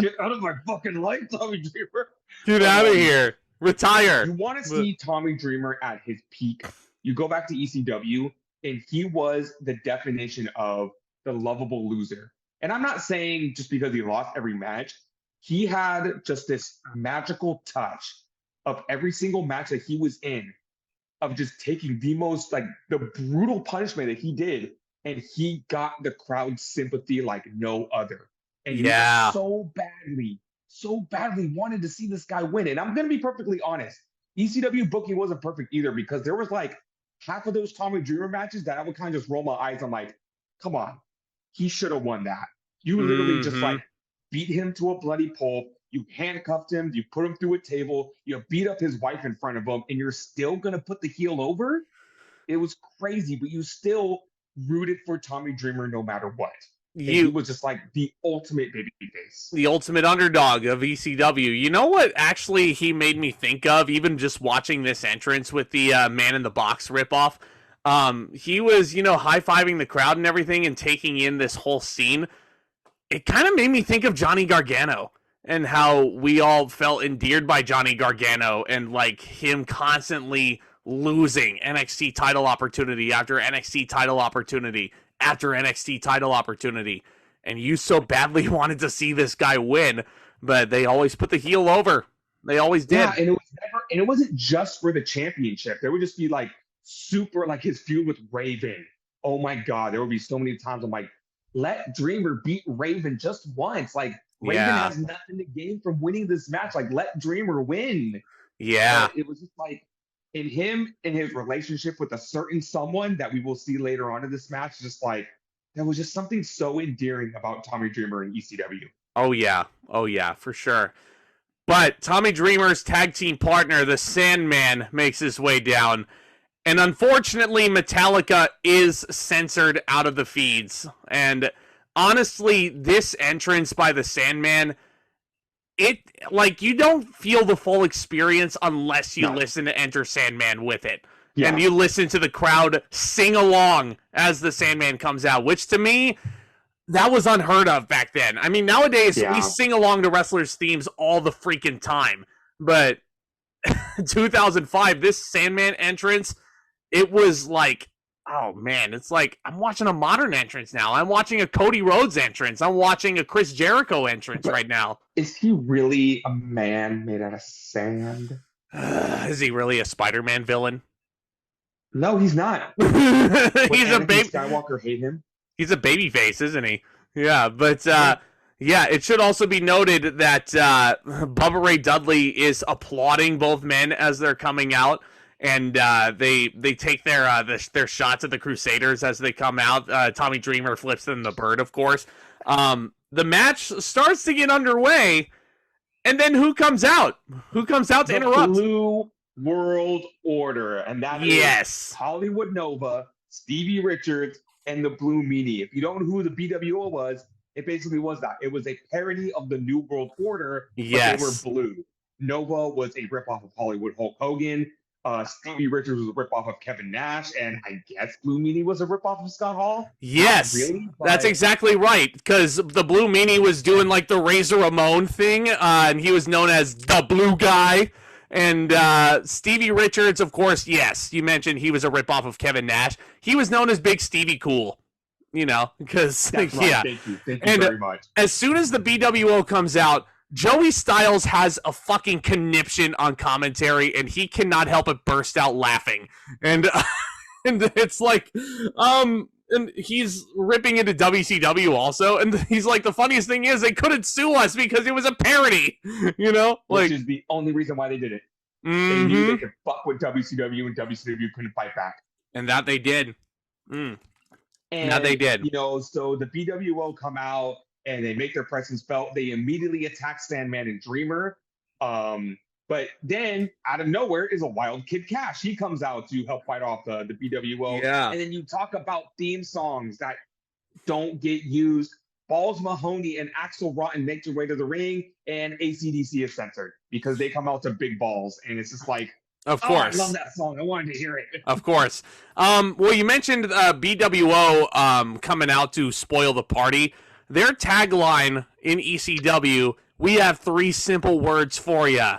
get out of my fucking life, Tommy Dreamer. Get out of here. Retire. You want to see Tommy Dreamer at his peak, you go back to ECW, and he was the definition of the lovable loser. And I'm not saying just because he lost every match. He had just this magical touch of every single match that he was in, of just taking the most, like, the brutal punishment that he did, and he got the crowd sympathy like no other. And he so badly wanted to see this guy win. And I'm going to be perfectly honest. ECW booking wasn't perfect either, because there was like half of those Tommy Dreamer matches that I would kind of just roll my eyes. I'm like, come on. He should have won that. You literally just like beat him to a bloody pulp. You handcuffed him. You put him through a table. You beat up his wife in front of him, and you're still going to put the heel over? It was crazy, but you still rooted for Tommy Dreamer no matter what. He was just like the ultimate babyface. The ultimate underdog of ECW. You know what actually he made me think of, even just watching this entrance with the Man in the Box ripoff? He was, you know, high-fiving the crowd and everything and taking in this whole scene. It kind of made me think of Johnny Gargano and how we all felt endeared by Johnny Gargano, and like him constantly losing NXT title opportunity after NXT title opportunity after NXT title opportunity. And you so badly wanted to see this guy win, but they always put the heel over. They always did. Yeah, and it wasn't just for the championship. There would just be like super, like his feud with Raven. Oh my God, there would be so many times I'm like, let Dreamer beat Raven just once. Like, Raven has nothing to gain from winning this match. Like, let Dreamer win. Yeah. But it was just like, in his relationship with a certain someone that we will see later on in this match, just like, there was just something so endearing about Tommy Dreamer in ECW. Oh yeah, for sure. But Tommy Dreamer's tag team partner, the Sandman, makes his way down. And unfortunately, Metallica is censored out of the feeds. And honestly, this entrance by the Sandman, you don't feel the full experience unless you listen to Enter Sandman with it. Yeah. And you listen to the crowd sing along as the Sandman comes out, which to me, that was unheard of back then. I mean, nowadays, we sing along to wrestlers' themes all the freaking time. But 2005, this Sandman entrance, it was like, oh man, it's like I'm watching a modern entrance now. I'm watching a Cody Rhodes entrance. I'm watching a Chris Jericho entrance right now. Is he really a man made out of sand? Is he really a Spider-Man villain? No, he's not. He's a baby. Skywalker hate him. He's a baby face, isn't he? Yeah, but yeah, it should also be noted that Bubba Ray Dudley is applauding both men as they're coming out, and they take their shots at the Crusaders as they come out. Tommy Dreamer flips them the bird, of course. The match starts to get underway, and then who comes out? Who comes out to interrupt? Blue World Order, and that is Hollywood Nova, Stevie Richards, and the Blue Meanie. If you don't know who the BWO was, it basically was that. It was a parody of the New World Order, but they were blue. Nova was a ripoff of Hollywood Hulk Hogan. Stevie Richards was a ripoff of Kevin Nash, and I guess Blue Meanie was a ripoff of Scott Hall. Yes, really, that's exactly right. Because the Blue Meanie was doing like the Razor Ramon thing, and he was known as the Blue Guy. And Stevie Richards, of course, yes, you mentioned he was a ripoff of Kevin Nash. He was known as Big Stevie Cool, you know, because Thank you very much. As soon as the BWO comes out, Joey Styles has a fucking conniption on commentary, and he cannot help but burst out laughing. And and it's like, and he's ripping into WCW also, and he's like, the funniest thing is they couldn't sue us because it was a parody, you know? Which is the only reason why they did it. They knew they could fuck with WCW, and WCW couldn't fight back. And that they did. And that they did. You know, so the BWO come out, and they make their presence felt. They immediately attack Sandman and Dreamer. But then, out of nowhere, is a Wild Kid Cash. He comes out to help fight off the BWO. Yeah. And then you talk about theme songs that don't get used. Balls Mahoney and Axl Rotten make their way to the ring, and AC/DC is censored because they come out to Big Balls. And it's just like, of course. I love that song. I wanted to hear it. Of course. Well, you mentioned BWO coming out to spoil the party. Their tagline in ECW, we have 3 simple words for you.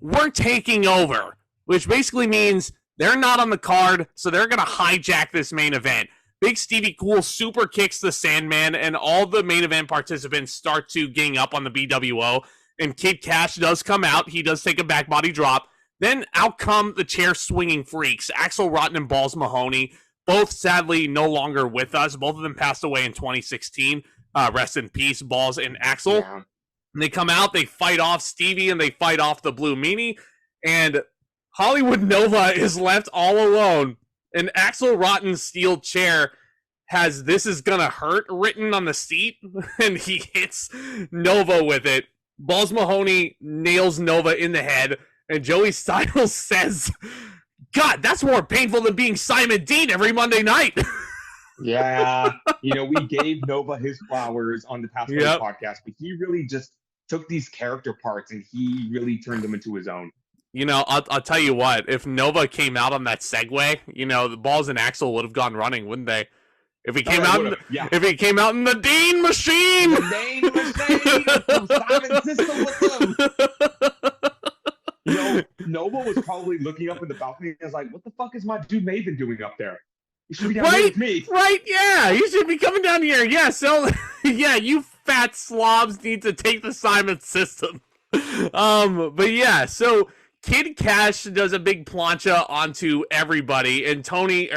We're taking over, which basically means they're not on the card, so they're going to hijack this main event. Big Stevie Cool super kicks the Sandman, and all the main event participants start to gang up on the BWO, and Kid Cash does come out. He does take a back body drop. Then out come the chair swinging freaks, Axl Rotten and Balls Mahoney, both sadly no longer with us. Both of them passed away in 2016. Rest in peace, Balls and Axl. Yeah. And they come out, they fight off Stevie, and they fight off the Blue Meanie. And Hollywood Nova is left all alone. And Axl Rotten's steel chair has "This is gonna hurt" written on the seat, and he hits Nova with it. Balls Mahoney nails Nova in the head, and Joey Styles says, "God, that's more painful than being Simon Dean every Monday night." Yeah, you know, we gave Nova his flowers on the past podcast, but he really just took these character parts and he really turned them into his own. You know, I'll tell you what, if Nova came out on that segue, you know, the Balls and Axl would have gone running, wouldn't they? If he came out, if he came out in the Dean machine, Simon System with them. You know, Nova was probably looking up in the balcony and was like, "What the fuck is my dude Maven doing up there? You should be down here with me." Right? Yeah, you should be coming down here. Yeah, so yeah, you fat slobs need to take the Simon System. But yeah, so Kid Cash does a big plancha onto everybody, and Tony,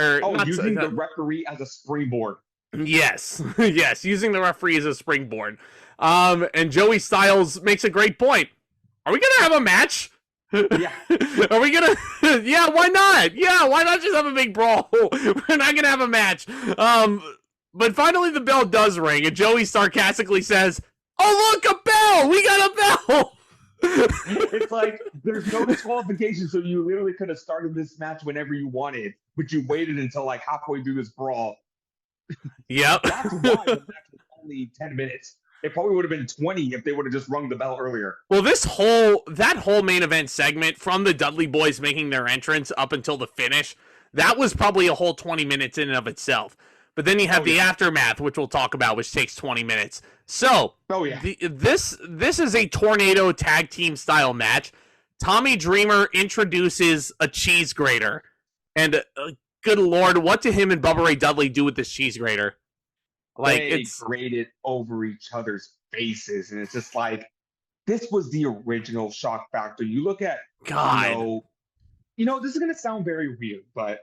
using the referee as a springboard. Yes, yes, using the referee as a springboard. And Joey Styles makes a great point. Are we gonna have a match? Yeah. Are we gonna? Yeah, why not? Yeah, why not just have a big brawl? We're not gonna have a match. But finally the bell does ring, and Joey sarcastically says, "Oh, look, a bell! We got a bell!" It's like there's no disqualification, so you literally could have started this match whenever you wanted, but you waited until like halfway through this brawl. Yep. That's why the match was only 10 minutes. It probably would have been 20 if they would have just rung the bell earlier. Well, that whole main event segment from the Dudley Boyz making their entrance up until the finish, that was probably a whole 20 minutes in and of itself. But then you have the aftermath, which we'll talk about, which takes 20 minutes. So, this is a tornado tag team style match. Tommy Dreamer introduces a cheese grater. And good Lord, what do him and Bubba Ray Dudley do with this cheese grater? Like, they grate it over each other's faces, and it's just like, this was the original shock factor. You look at, God. This is going to sound very weird, but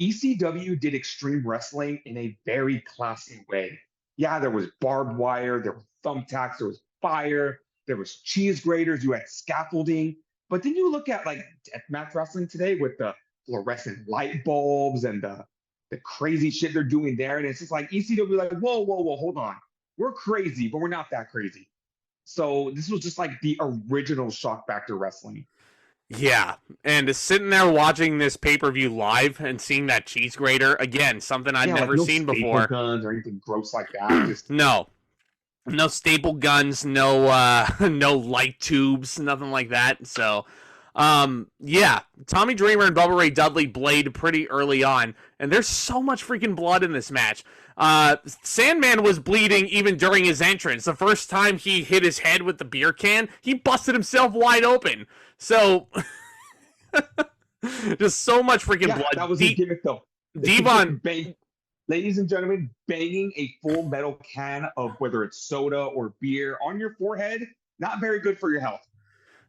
ECW did extreme wrestling in a very classy way. Yeah, there was barbed wire, there were thumbtacks, there was fire, there was cheese graters, you had scaffolding. But then you look at like deathmatch wrestling today with the fluorescent light bulbs and the crazy shit they're doing there. And it's just like ECW, like, whoa, hold on. We're crazy, but we're not that crazy. So this was just like the original shock factor wrestling. Yeah, and sitting there watching this pay-per-view live and seeing that cheese grater, again, something I'd never seen before. Guns or anything gross like that. Just no staple guns, no light tubes, nothing like that. So, yeah, Tommy Dreamer and Bubba Ray Dudley blade pretty early on, and there's so much freaking blood in this match. Sandman was bleeding even during his entrance. The first time he hit his head with the beer can, he busted himself wide open. So, just so much freaking blood. That was his gimmick, though. Devon, ladies and gentlemen, banging a full metal can of whether it's soda or beer on your forehead, not very good for your health.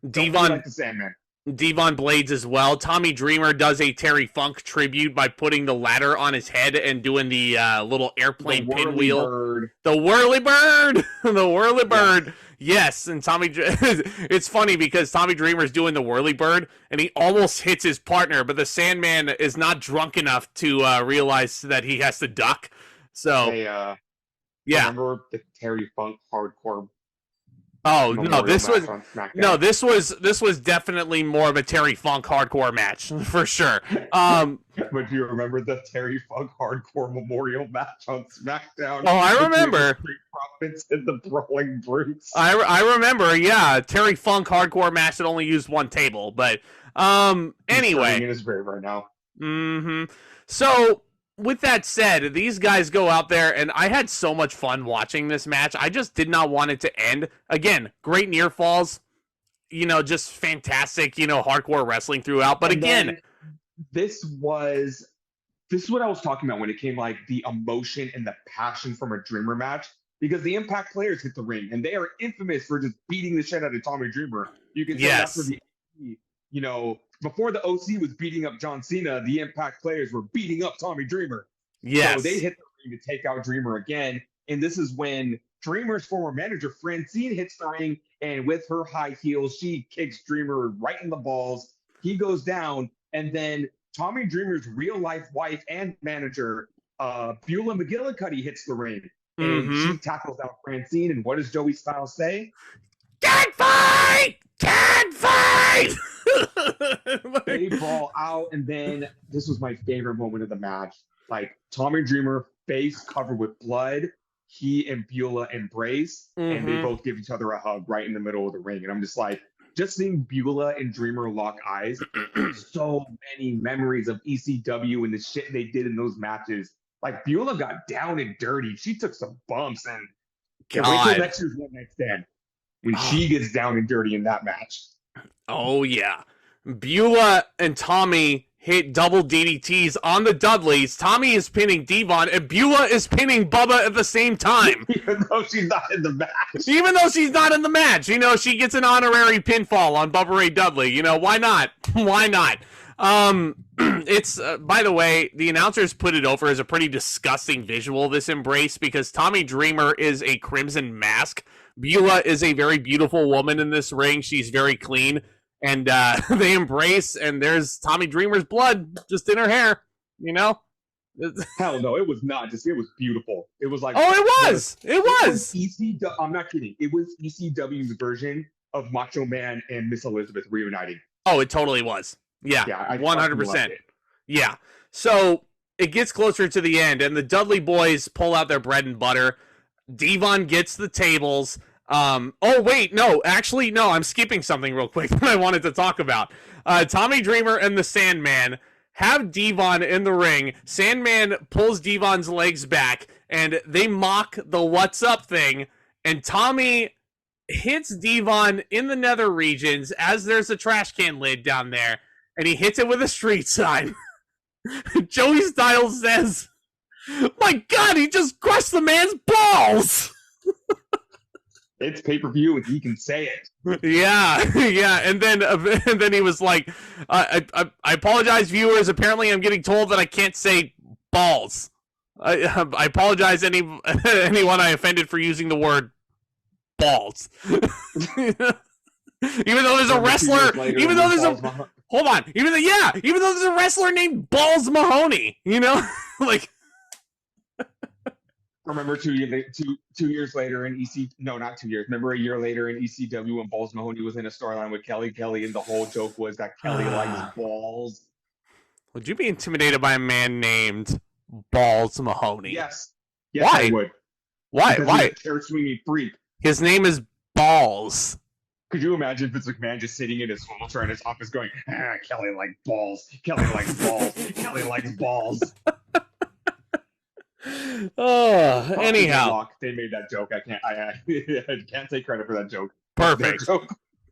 Devon, like the Sandman. Devon blades as well. Tommy Dreamer does a Terry Funk tribute by putting the ladder on his head and doing the little airplane pinwheel. The whirly bird! The whirly bird! Yes, and it's funny because Tommy Dreamer's doing the whirly bird, and he almost hits his partner, but the Sandman is not drunk enough to realize that he has to duck. So, remember the Terry Funk hardcore? Oh no! This was definitely more of a Terry Funk hardcore match for sure. But do you remember the Terry Funk hardcore memorial match on SmackDown? Oh, I remember. The Street Profits and the Brawling Brutes. I remember. Yeah, Terry Funk hardcore match that only used one table. But anyway, in his grave right now. Mm-hmm. So, with that said, these guys go out there, and I had so much fun watching this match. I just did not want it to end. Again, great near falls, just fantastic, hardcore wrestling throughout. But again, this is what I was talking about when it came like the emotion and the passion from a Dreamer match, because the Impact players hit the ring, and they are infamous for just beating the shit out of Tommy Dreamer. You can say that's where before the OC was beating up John Cena, the Impact players were beating up Tommy Dreamer. Yes. So they hit the ring to take out Dreamer again. And this is when Dreamer's former manager, Francine, hits the ring. And with her high heels, she kicks Dreamer right in the balls. He goes down. And then Tommy Dreamer's real-life wife and manager, Beulah McGillicuddy, hits the ring. And she tackles out Francine. And what does Joey Styles say? Can't fight! Can't fight! They brawl out, and then this was my favorite moment of the match. Like Tommy Dreamer, face covered with blood. He and Beulah embrace, and they both give each other a hug right in the middle of the ring. And I'm just like, just seeing Beulah and Dreamer lock eyes, so many memories of ECW and the shit they did in those matches. Like Beulah got down and dirty. She took some bumps, and can't wait till next year's One Night Stand when she gets down and dirty in that match. Oh, yeah. Beulah and Tommy hit double DDTs on the Dudleys. Tommy is pinning Devon, and Beulah is pinning Bubba at the same time. Even though she's not in the match. She gets an honorary pinfall on Bubba Ray Dudley. Why not? Why not? It's, by the way, the announcers put it over as a pretty disgusting visual, this embrace, because Tommy Dreamer is a crimson mask. Beulah is a very beautiful woman in this ring. She's very clean. And they embrace, and there's Tommy Dreamer's blood just in her hair, Hell no, it was not just, it was beautiful. It was like... Oh, it was! It was! ECW, I'm not kidding. It was ECW's version of Macho Man and Miss Elizabeth reuniting. Oh, it totally was. Yeah, 100%. Yeah. So, it gets closer to the end, and the Dudley boys pull out their bread and butter. Devon gets the tables. I'm skipping something real quick that I wanted to talk about. Tommy Dreamer and the Sandman have Devon in the ring. Sandman pulls Devon's legs back, and they mock the what's up thing, and Tommy hits Devon in the nether regions as there's a trash can lid down there, and he hits it with a street sign. Joey Styles says, "My God, he just crushed the man's balls!" It's pay-per-view and he can say it. Yeah, yeah, and then he was like, I apologize, viewers. Apparently, I'm getting told that I can't say balls. I apologize anyone I offended for using the word balls. Even though there's a wrestler, even though there's a hold on, even though there's a wrestler named Balls Mahoney, like. Remember 2 years later in not 2 years. Remember a year later in ECW when Balls Mahoney was in a storyline with Kelly, and the whole joke was that Kelly likes balls. Would you be intimidated by a man named Balls Mahoney? Yes. Why? I would. Why? Because Why? He's a chair swinging freak. His name is Balls. Could you imagine Vince McMahon just sitting in his wheelchair in his office going, Kelly likes balls. Kelly likes balls. Kelly likes balls. Oh, anyhow, they made that joke. I can't take credit for that joke.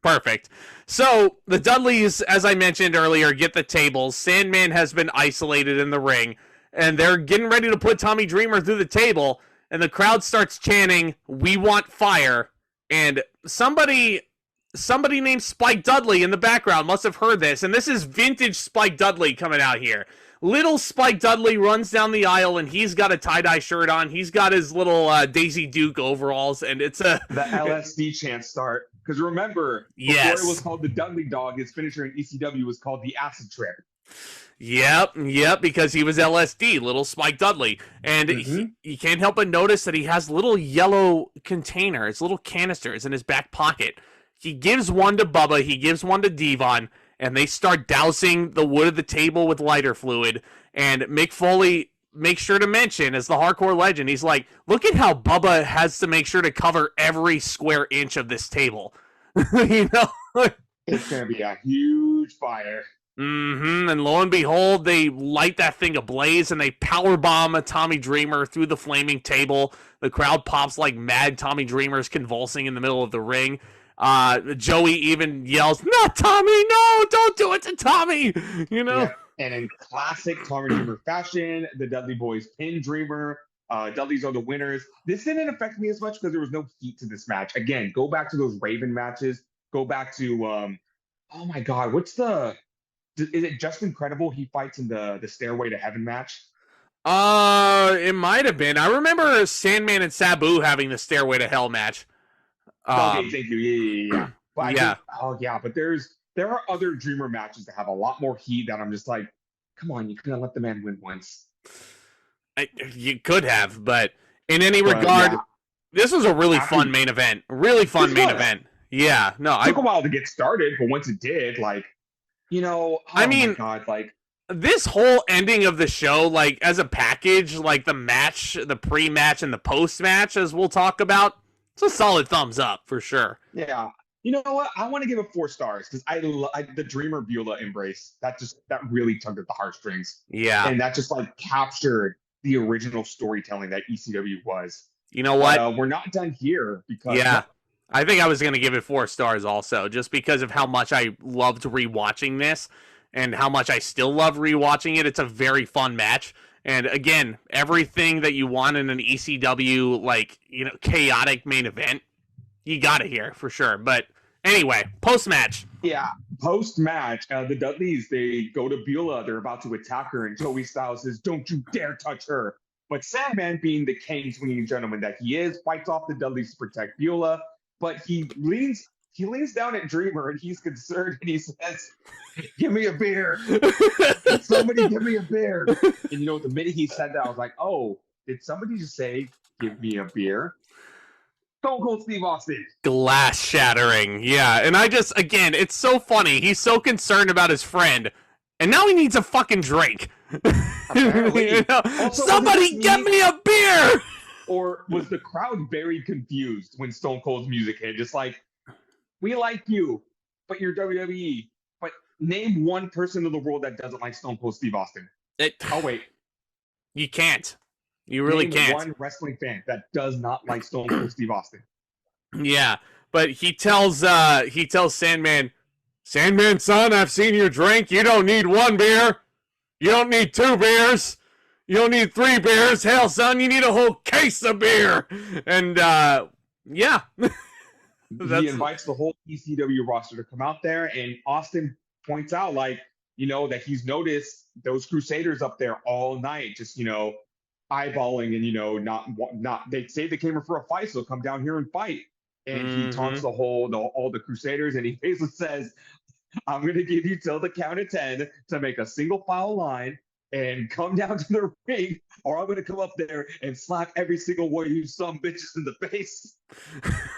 Perfect. So the Dudleys, as I mentioned earlier, get the tables. Sandman has been isolated in the ring, and they're getting ready to put Tommy Dreamer through the table. And the crowd starts chanting, "We want fire!" And somebody named Spike Dudley in the background must have heard this, and this is vintage Spike Dudley coming out here. Little Spike Dudley runs down the aisle, and he's got a tie-dye shirt on. He's got his little Daisy Duke overalls, and it's the LSD chant start. Because remember, yes, before it was called the Dudley Dog, his finisher in ECW was called the Acid Trip. Yep, because he was LSD, little Spike Dudley. And you can't help but notice that he has little yellow containers, little canisters in his back pocket. He gives one to Bubba, he gives one to Devon, and they start dousing the wood of the table with lighter fluid. And Mick Foley makes sure to mention, as the hardcore legend, he's like, look at how Bubba has to make sure to cover every square inch of this table. It's going to be a huge fire. And lo and behold, they light that thing ablaze, and they powerbomb a Tommy Dreamer through the flaming table. The crowd pops like mad. Tommy Dreamer's convulsing in the middle of the ring. Joey even yells, "Not Tommy! No! Don't do it to Tommy!" Yeah. And in classic Tommy Dreamer fashion, the Dudley Boys pin Dreamer. Dudleys are the winners. This didn't affect me as much because there was no heat to this match. Again, go back to those Raven matches. Go back to oh my God, is it Just Incredible? He fights in the Stairway to Heaven match. It might have been. I remember Sandman and Sabu having the Stairway to Hell match. Okay, thank you. Yeah. But but there are other Dreamer matches that have a lot more heat that I'm just like, come on, you couldn't let the man win once. You could have, but in any regard, this was a really fun main event. Really fun main event. Yeah, no, it took a while to get started, but once it did, my God, this whole ending of the show, like as a package, like the match, the pre-match, and the post-match, as we'll talk about, it's a solid thumbs up for sure. Yeah. You know what? I want to give it 4 stars because the Dreamer Beulah embrace that really tugged at the heartstrings. Yeah. And that just captured the original storytelling that ECW was. You know what? We're not done here because I think I was going to give it 4 stars also, just because of how much I loved rewatching this and how much I still love rewatching it. It's a very fun match. And again, everything that you want in an ECW, chaotic main event, you got it here for sure. But anyway, post-match. Yeah, post-match, the Dudleys, they go to Beulah. They're about to attack her, and Joey Styles says, "Don't you dare touch her." But Sandman, being the cane-swinging gentleman that he is, fights off the Dudleys to protect Beulah. But he leans down at Dreamer, and he's concerned, and he says, "Give me a beer. Somebody give me a beer." And the minute he said that, I was like, oh, did somebody just say, "Give me a beer"? Stone Cold Steve Austin. Glass shattering. Yeah, and again, it's so funny. He's so concerned about his friend, and now he needs a fucking drink. Somebody get me a beer! Or was the crowd very confused when Stone Cold's music hit? Just like, we like you, but you're WWE. But name one person in the world that doesn't like Stone Cold Steve Austin. Oh, wait. You can't. You really can't. One wrestling fan that does not like Stone Cold Steve Austin. Yeah, but he tells Sandman, "Sandman, son, I've seen your drink. You don't need 1 beer. You don't need 2 beers. You don't need 3 beers. Hell, son, you need a whole case of beer." And yeah, he That's invites the whole ECW roster to come out there, and Austin points out, like, that he's noticed those Crusaders up there all night, just eyeballing and not. They say they came for a fight, so come down here and fight. And he taunts all the Crusaders, and he basically says, I'm going to give you till the count of 10 to make a single file line and come down to the ring, or I'm going to come up there and slap every single one of you some bitches in the face.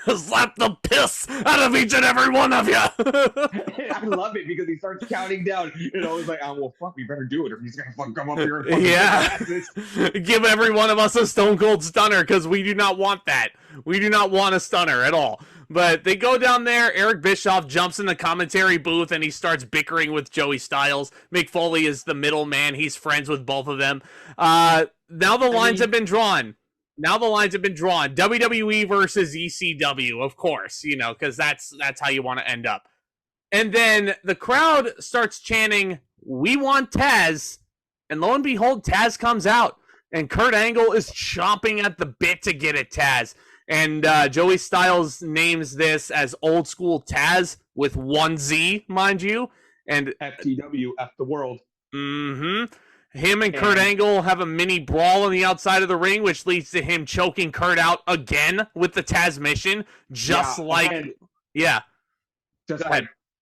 Slap the piss out of each and every one of you. I love it because he starts counting down. It's like, oh, well, fuck, we better do it, or he's going to fucking come up here and fucking give every one of us a Stone Cold Stunner, because we do not want that. We do not want a stunner at all. But they go down there. Eric Bischoff jumps in the commentary booth and he starts bickering with Joey Styles. Mick Foley is the middleman. He's friends with both of them. Now the lines have been drawn. WWE versus ECW, of course, because that's how you want to end up. And then the crowd starts chanting, "We want Taz." And lo and behold, Taz comes out. And Kurt Angle is chomping at the bit to get at Taz. And Joey Styles names this as Old School Taz with one Z, mind you. And FTW, F the world. Him and Kurt Angle have a mini brawl on the outside of the ring, which leads to him choking Kurt out again with the Taz mission, just like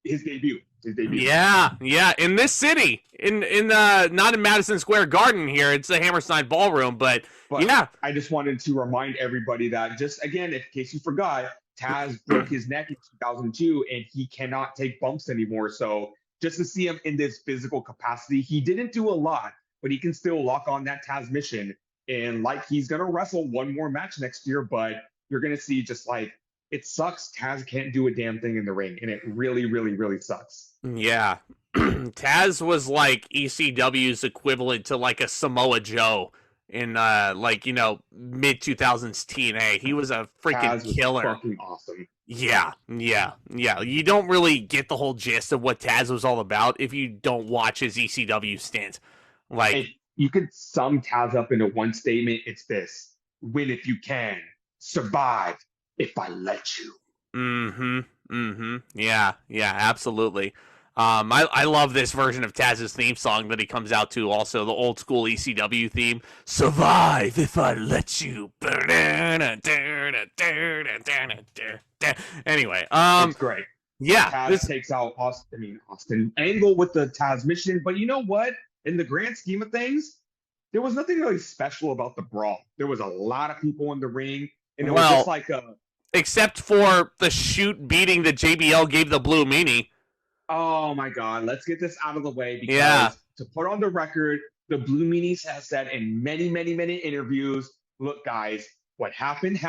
his debut. Yeah, in this city, in not in Madison Square Garden here, it's the Hammerstein Ballroom, but yeah. I just wanted to remind everybody that, just again, in case you forgot, Taz broke his neck in 2002, and he cannot take bumps anymore. So just to see him in this physical capacity, he didn't do a lot, but he can still lock on that Taz mission, and he's gonna wrestle one more match next year. But you're gonna see, just like, it sucks. Taz can't do a damn thing in the ring, and it really, really, really sucks. Yeah. Taz was like ECW's equivalent to like a Samoa Joe in mid 2000s TNA. He was a freaking killer. Fucking awesome. Yeah. You don't really get the whole gist of what Taz was all about if you don't watch his ECW stint. You could sum Taz up into one statement. It's this: win if you can, survive if I let you. Yeah, absolutely. I love this version of Taz's theme song that he comes out to, also the old school ECW theme. Survive if I let you. Anyway, it's great. Yeah. Taz takes out Austin Angle with the Taz mission, but you know what? In the grand scheme of things, there was nothing really special about the brawl. There was a lot of people in the ring, and it was just like a... Except for the shoot beating that JBL gave the Blue Meanie. Oh my God, let's get this out of the way, because to put on the record, the Blue Meanies has said in many, many, many interviews, look, guys, what happened.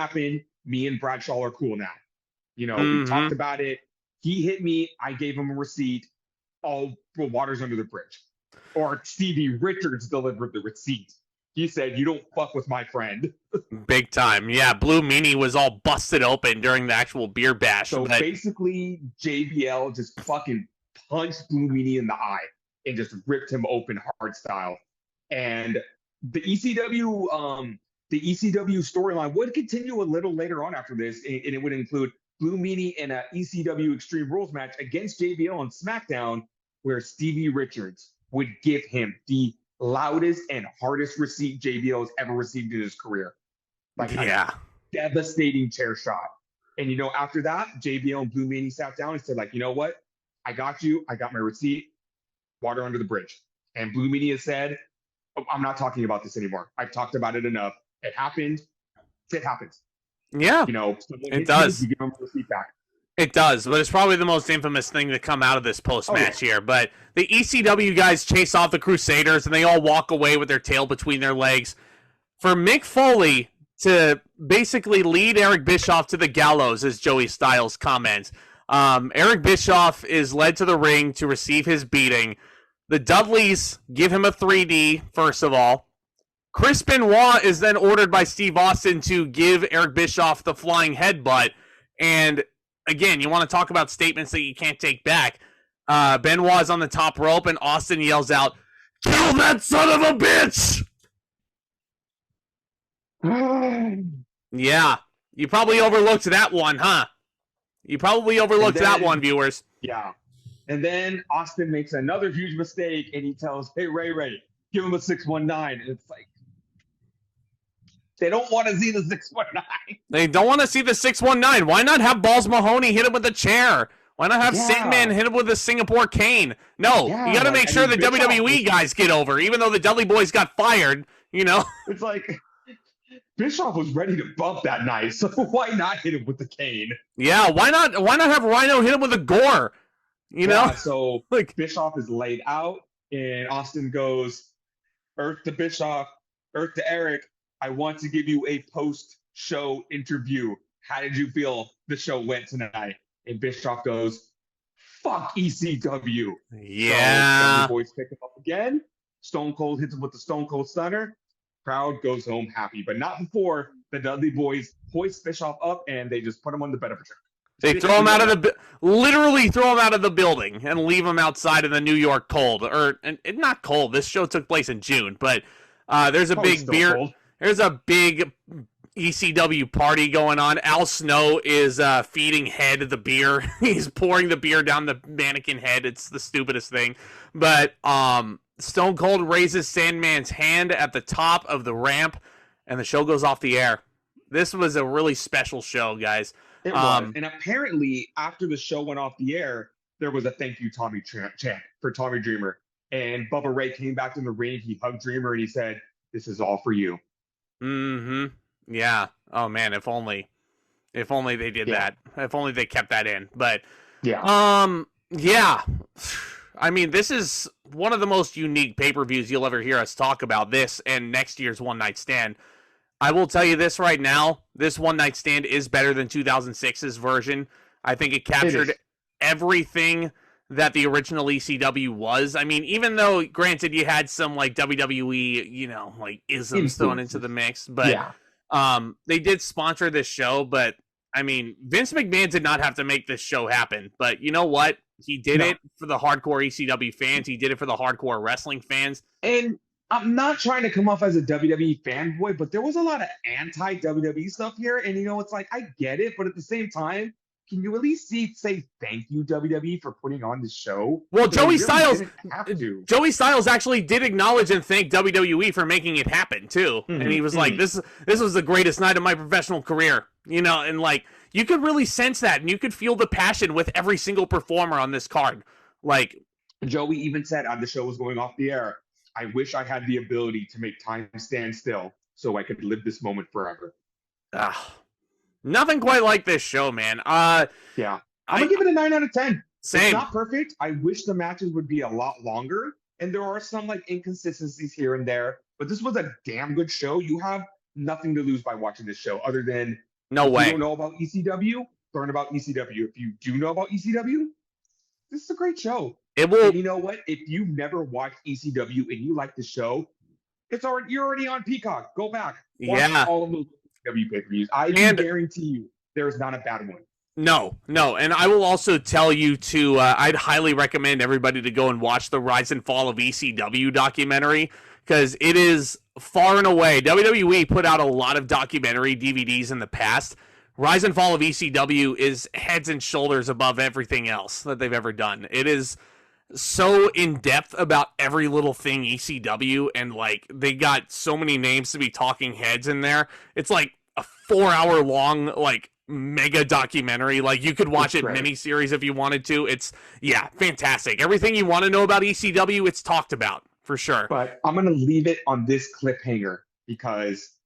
Me and Bradshaw are cool now. We talked about it. He hit me. I gave him a receipt. All the water's under the bridge. Or Stevie Richards delivered the receipt. He said, you don't fuck with my friend. Big time. Yeah, Blue Meanie was all busted open during the actual beer bash. So basically, JBL just fucking punched Blue Meanie in the eye and just ripped him open hard style. And the ECW storyline would continue a little later on after this, and it would include Blue Meanie in an ECW Extreme Rules match against JBL on SmackDown, where Stevie Richards would give him the loudest and hardest receipt JBL has ever received in his career. A devastating chair shot. And, after that, JBL and Blue Meanie sat down and said, you know what? I got you. I got my receipt. Water under the bridge. And Blue Meanie has said, I'm not talking about this anymore. I've talked about it enough. It happened. It happens. Yeah, it does. You give them the receipt back. It does, but it's probably the most infamous thing to come out of this post-match here. But the ECW guys chase off the Crusaders, and they all walk away with their tail between their legs. For Mick Foley to basically lead Eric Bischoff to the gallows, as Joey Styles comments, Eric Bischoff is led to the ring to receive his beating. The Dudleys give him a 3D, first of all. Chris Benoit is then ordered by Steve Austin to give Eric Bischoff the flying headbutt, and again, you want to talk about statements that you can't take back. Benoit's on the top rope, and Austin yells out, "Kill that son of a bitch!" Yeah, you probably overlooked that one, huh? You probably overlooked that one, viewers. Yeah. And then Austin makes another huge mistake, and he tells, hey, Ray, give him a 619. And it's like, they don't want to see the 619. They don't want to see the 619. Why not have Balls Mahoney hit him with a chair? Why not have Sandman hit him with a Singapore cane? No, you got to make sure the WWE guys get over, even though the Dudley Boys got fired, you know? It's like, Bischoff was ready to bump that night, so why not hit him with the cane? Yeah, why not have Rhyno hit him with a gore? You know? So like Bischoff is laid out, and Austin goes, Earth to Bischoff, Earth to Eric, I want to give you a post-show interview. How did you feel the show went tonight? And Bischoff goes, fuck ECW. Yeah. So the boys pick him up again. Stone Cold hits him with the Stone Cold Stunner. Crowd goes home happy, but not before the Dudley Boys hoist Bischoff up and they just put him on the bed of a truck. They throw him out of literally throw him out of the building and leave him outside in the New York cold. And not cold. This show took place in June, but there's a big beer. Cold. There's a big ECW party going on. Al Snow is feeding Head the beer. He's pouring the beer down the mannequin head. It's the stupidest thing. But Stone Cold raises Sandman's hand at the top of the ramp, and the show goes off the air. This was a really special show, guys. It was. And apparently, after the show went off the air, there was a thank you Tommy chant for Tommy Dreamer. And Bubba Ray came back in the ring. He hugged Dreamer, and he said, this is all for you. Mm-hmm. Yeah. Oh, man, if only they did that. If only they kept that in. But, yeah. I mean, this is one of the most unique pay-per-views you'll ever hear us talk about, this and next year's One Night Stand. I will tell you this right now, this One Night Stand is better than 2006's version. I think it captured everything that the original ECW was. I mean, even though, granted, you had some, like, WWE, you know, like, isms thrown into the mix, but they did sponsor this show, but, I mean, Vince McMahon did not have to make this show happen, but you know what? He did it for the hardcore ECW fans. He did it for the hardcore wrestling fans. And I'm not trying to come off as a WWE fanboy, but there was a lot of anti-WWE stuff here. And, you know, it's like, I get it. But at the same time, can you at least say thank you, WWE, for putting on this show? Well, Joey Styles actually did acknowledge and thank WWE for making it happen, too. Mm-hmm. And he was like, this was the greatest night of my professional career. You know, and, like, you could really sense that. And you could feel the passion with every single performer on this card. Like, Joey even said on the show was going off the air, I wish I had the ability to make time stand still so I could live this moment forever. Nothing quite like this show, man. I'm going to give it a 9 out of 10. Same. It's not perfect. I wish the matches would be a lot longer. And there are some like inconsistencies here and there. But this was a damn good show. You have nothing to lose by watching this show other than if you don't know about ECW, learn about ECW. If you do know about ECW, this is a great show. It will. And you know what? If you've never watched ECW and you like the show, you're already on Peacock. Go back. Watch all of those ECW pay-per-views. I can guarantee you there's not a bad one. No. And I will also tell you to, I'd highly recommend everybody to go and watch the Rise and Fall of ECW documentary, because it is far and away, WWE put out a lot of documentary DVDs in the past. Rise and Fall of ECW is heads and shoulders above everything else that they've ever done. It is so in-depth about every little thing ECW, and like they got so many names to be talking heads in there. It's like a 4-hour long like mega documentary. Like you could watch it mini-series if you wanted to. It's fantastic. Everything you want to know about ECW, it's talked about for sure. But I'm gonna leave it on this cliffhanger because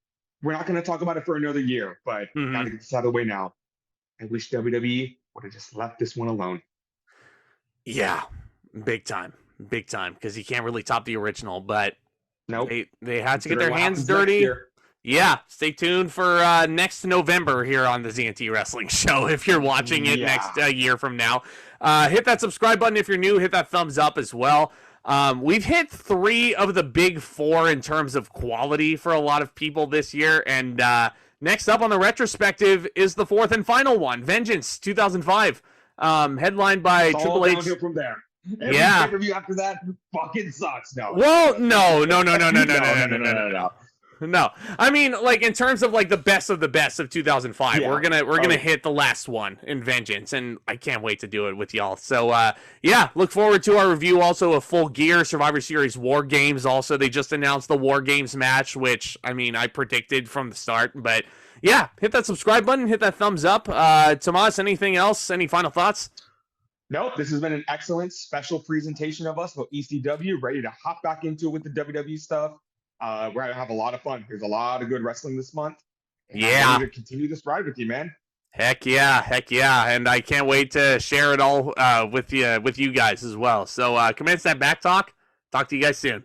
we're not gonna talk about it for another year, but gotta get this out of the way now. I wish WWE would have just left this one alone. Yeah. Big time, because you can't really top the original, but they had to get their hands dirty. Yeah, stay tuned for next November here on the ZNT Wrestling Show if you're watching it next year from now. Hit that subscribe button if you're new. Hit that thumbs up as well. We've hit 3 of the big 4 in terms of quality for a lot of people this year, and next up on the retrospective is the 4th and final one, Vengeance 2005, headlined by Triple H. From there. Every pay-per-view after that fucking sucks. No. Well, no. No, I mean, like, in terms of like the best of 2005, Yeah. we're gonna hit the last one in Vengeance, and I can't wait to do it with y'all. So yeah, look forward to our review also of Full Gear Survivor Series War Games. Also, they just announced the War Games match, which I mean I predicted from the start. But yeah, hit that subscribe button, hit that thumbs up. Tomas, anything else? Any final thoughts? Nope, this has been an excellent special presentation of us about ECW. Ready to hop back into it with the WWE stuff. We're gonna have a lot of fun. There's a lot of good wrestling this month. And Yeah. I'm ready to continue this ride with you, man. Heck yeah, and I can't wait to share it all with you guys as well. So commence that back talk. Talk to you guys soon.